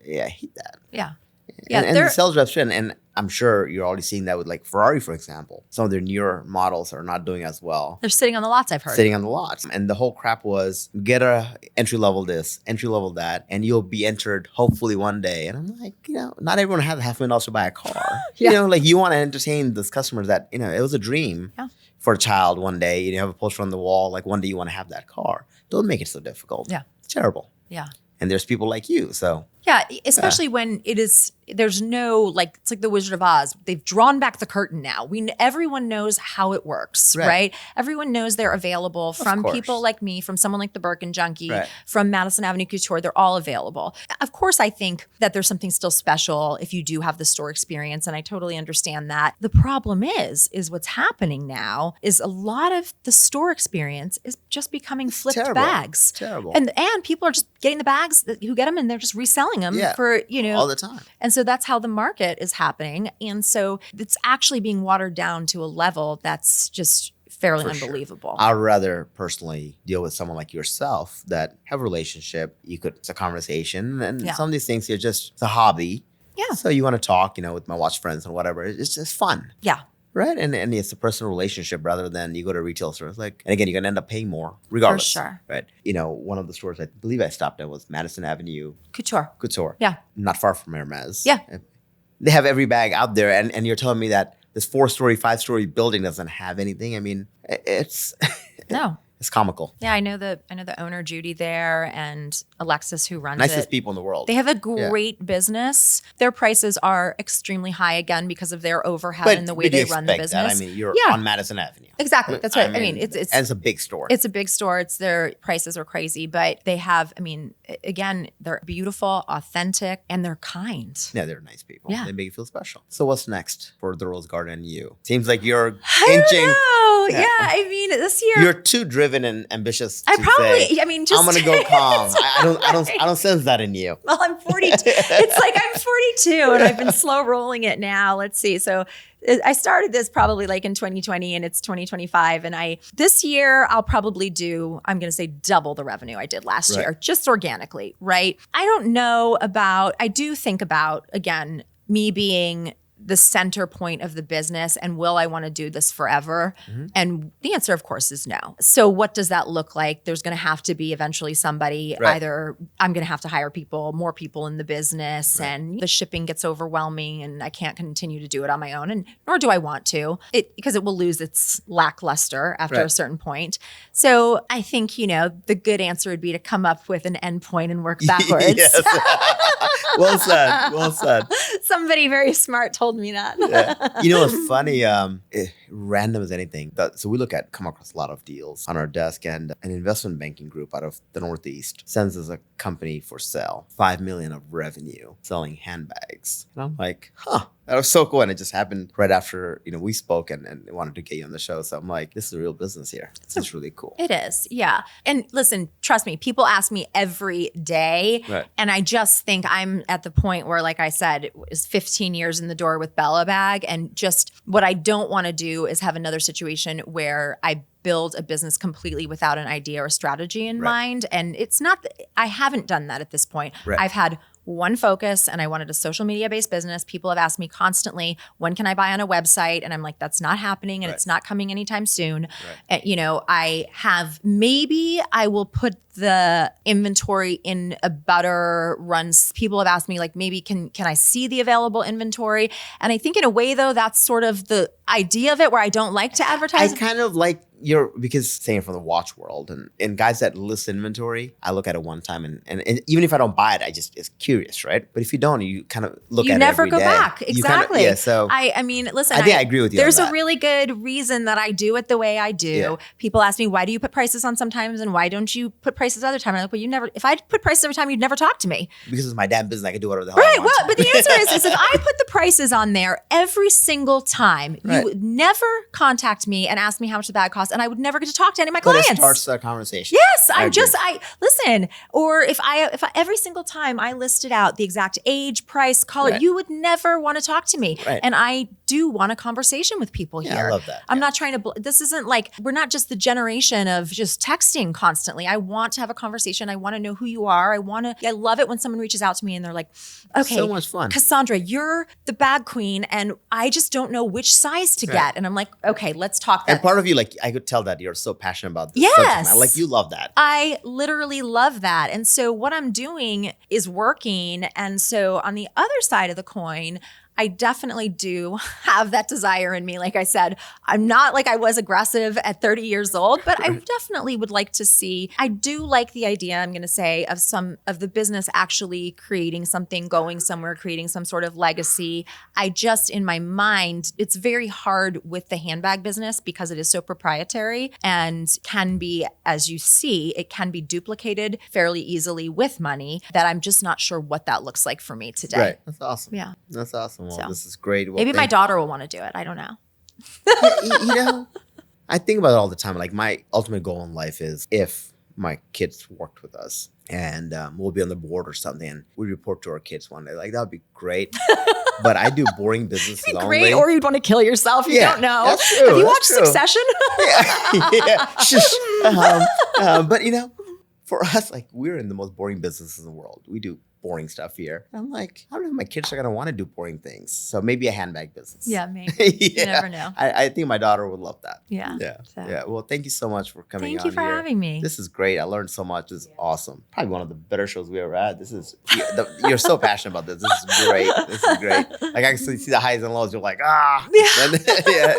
hate that. Yeah. And the sales reps shouldn't. And I'm sure you're already seeing that with like Ferrari, for example. Some of their newer models are not doing as well. They're sitting on the lots, I've heard. Sitting on the lots. And the whole crap was get a entry level this, entry level that, and you'll be entered hopefully one day. And I'm like, not everyone has $500,000 to buy a car. Yeah. Like you want to entertain those customers that, it was a dream for a child one day. You have a poster on the wall, like one day you want to have that car. Don't make it so difficult. Yeah. It's terrible. Yeah. And there's people like you, so. Yeah, especially when there's no, like, it's like the Wizard of Oz. They've drawn back the curtain now. Everyone knows how it works, right? Everyone knows they're available from people like me, from someone like the Birkin Junkie, from Madison Avenue Couture. They're all available. Of course, I think that there's something still special if you do have the store experience, and I totally understand that. The problem is what's happening now is a lot of the store experience is just becoming flipped bags. Terrible. And people are just getting the bags who get them and they're just reselling them for, all the time. And so that's how the market is happening. And so it's actually being watered down to a level that's just fairly unbelievable. I'd rather personally deal with someone like yourself that have a relationship. It's a conversation, and some of these things it's a hobby. Yeah. So you want to talk, with my watch friends and whatever. It's just fun. Yeah. Right. And it's a personal relationship rather than you go to a retail store. It's like, and again, you're going to end up paying more regardless. For sure. Right. One of the stores I believe I stopped at was Madison Avenue Couture. Yeah. Not far from Hermes. Yeah. They have every bag out there. And you're telling me that this 4-story, 5-story building doesn't have anything. I mean, it's no. It's comical. Yeah, I know the owner, Judy, there, and Alexis, who runs Nicest people in the world. They have a great business. Their prices are extremely high, again, because of their overhead and the way they run the business. That. I mean, you're on Madison Avenue. Exactly. That's right. I mean, it's a big store. It's a big store. Their prices are crazy, but they have, again, they're beautiful, authentic, and they're kind. Yeah, they're nice people. Yeah. They make you feel special. So what's next for the Rose Garden and you? Seems like you're inching. I don't know. Yeah, this year. You're too driven and ambitious to I'm going to go calm. I don't sense that in you. Well, I'm 42. It's like I'm 42 and I've been slow rolling it now. Let's see. So I started this probably like in 2020 and it's 2025. And this year I'll probably I'm going to say double the revenue I did last year, just organically, right? I do think about, again, me being the center point of the business, and will I want to do this forever? Mm-hmm. And the answer, of course, is no. So what does that look like? There's going to have to be eventually somebody, either I'm going to have to hire more people in the business, and the shipping gets overwhelming and I can't continue to do it on my own, and nor do I want to, because it will lose its lackluster after a certain point. So I think, the good answer would be to come up with an end point and work backwards. Yes. Well said. Well said. Somebody very smart told me that. It's funny, random as anything. So we come across a lot of deals on our desk, and an investment banking group out of the Northeast sends us a company for sale, $5 million of revenue selling handbags. And I'm like, that was so cool. And it just happened right after, we spoke and wanted to get you on the show. So I'm like, this is a real business here. This is really cool. It is. Yeah. And listen, trust me, people ask me every day. Right. And I just think I'm at the point where, like I said, it was 15 years in the door with Bella Bag. And just what I don't want to do is have another situation where I build a business completely without an idea or strategy in mind. And it's not, I haven't done that at this point. I've had one focus, and I wanted a social media based business. People have asked me constantly, when can I buy on a website? And I'm like, that's not happening, and it's not coming anytime soon. Maybe I will put the inventory in a better runs. People have asked me, like, maybe can I see the available inventory? And I think in a way, though, that's sort of the idea of it, where I don't like to advertise. I kind of like because saying from the watch world and guys that list inventory, I look at it one time and even if I don't buy it, it's curious, right? But if you don't, you kind of look at it every day. You never go back. Exactly. So listen, I think I agree with you. There's a really good reason that I do it the way I do. Yeah. People ask me, why do you put prices on sometimes and why don't you put prices other time? I'm like, well, if I put prices every time, you'd never talk to me. Because it's my damn business. I can do whatever the hell I want. Well, but the answer is if I put the prices on there every single time, you would never contact me and ask me how much the bag costs, and I would never get to talk to any of my clients. But it starts the conversation. Yes, listen. Or if I every single time I listed out the exact age, price, color, you would never want to talk to me. Right. And I do want a conversation with people here. I love that. I'm not trying to, this isn't like, we're not just the generation of just texting constantly. I want to have a conversation. I want to know who you are. I love it when someone reaches out to me and they're like, okay, so much fun. Cassandra, you're the bag queen and I just don't know which size to get. And I'm like, okay, let's talk that. And part of you, like, I could tell that you're so passionate about this. Yes. Like, you love that. I literally love that. And so what I'm doing is working. And so on the other side of the coin, I definitely do have that desire in me. Like I said, I'm not like I was aggressive at 30 years old, but I definitely would like to see, I do like the idea, I'm going to say, of some of the business actually creating something, going somewhere, creating some sort of legacy. I just, in my mind, it's very hard with the handbag business because it is so proprietary and can be, as you see, it can be duplicated fairly easily with money that I'm just not sure what that looks like for me today. Right. That's awesome. Yeah. That's awesome. Well, So, this is great. Well, maybe my daughter will want to do it. I don't know. you know, I think about it all the time. Like, my ultimate goal in life is if my kids worked with us and we'll be on the board or something and we report to our kids one day. Like, that would be great. But I do boring businesses It'd be only. great, or you'd want to kill yourself. You don't know. That's true. Have you That's watched true. Succession? Yeah. Shush. But, you know, for us, like, we're in the most boring businesses in the world. We do boring stuff here. And I'm like, I don't know if my kids are going to want to do boring things. So maybe a handbag business. Yeah, maybe. Yeah. You never know. I think my daughter would love that. Yeah. Yeah. So. Yeah. Well, thank you so much for coming Thank on you for here. having me. This is great. I learned so much. This is awesome. Probably one of the better shows we ever had. This is, you're so passionate about this. This is great. This is great. Like, I can see the highs and lows. You're like, ah. Yeah. And,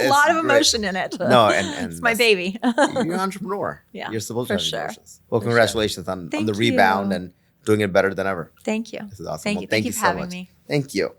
A lot of great. emotion in it. No, and it's my baby. you're an entrepreneur. Yeah, You're supposed to for have sure. emotions. Well, congratulations on the Thank rebound you. and doing it better than ever. Thank you. This is awesome. Thank Well, you. Thank you for so having much. me. Thank you.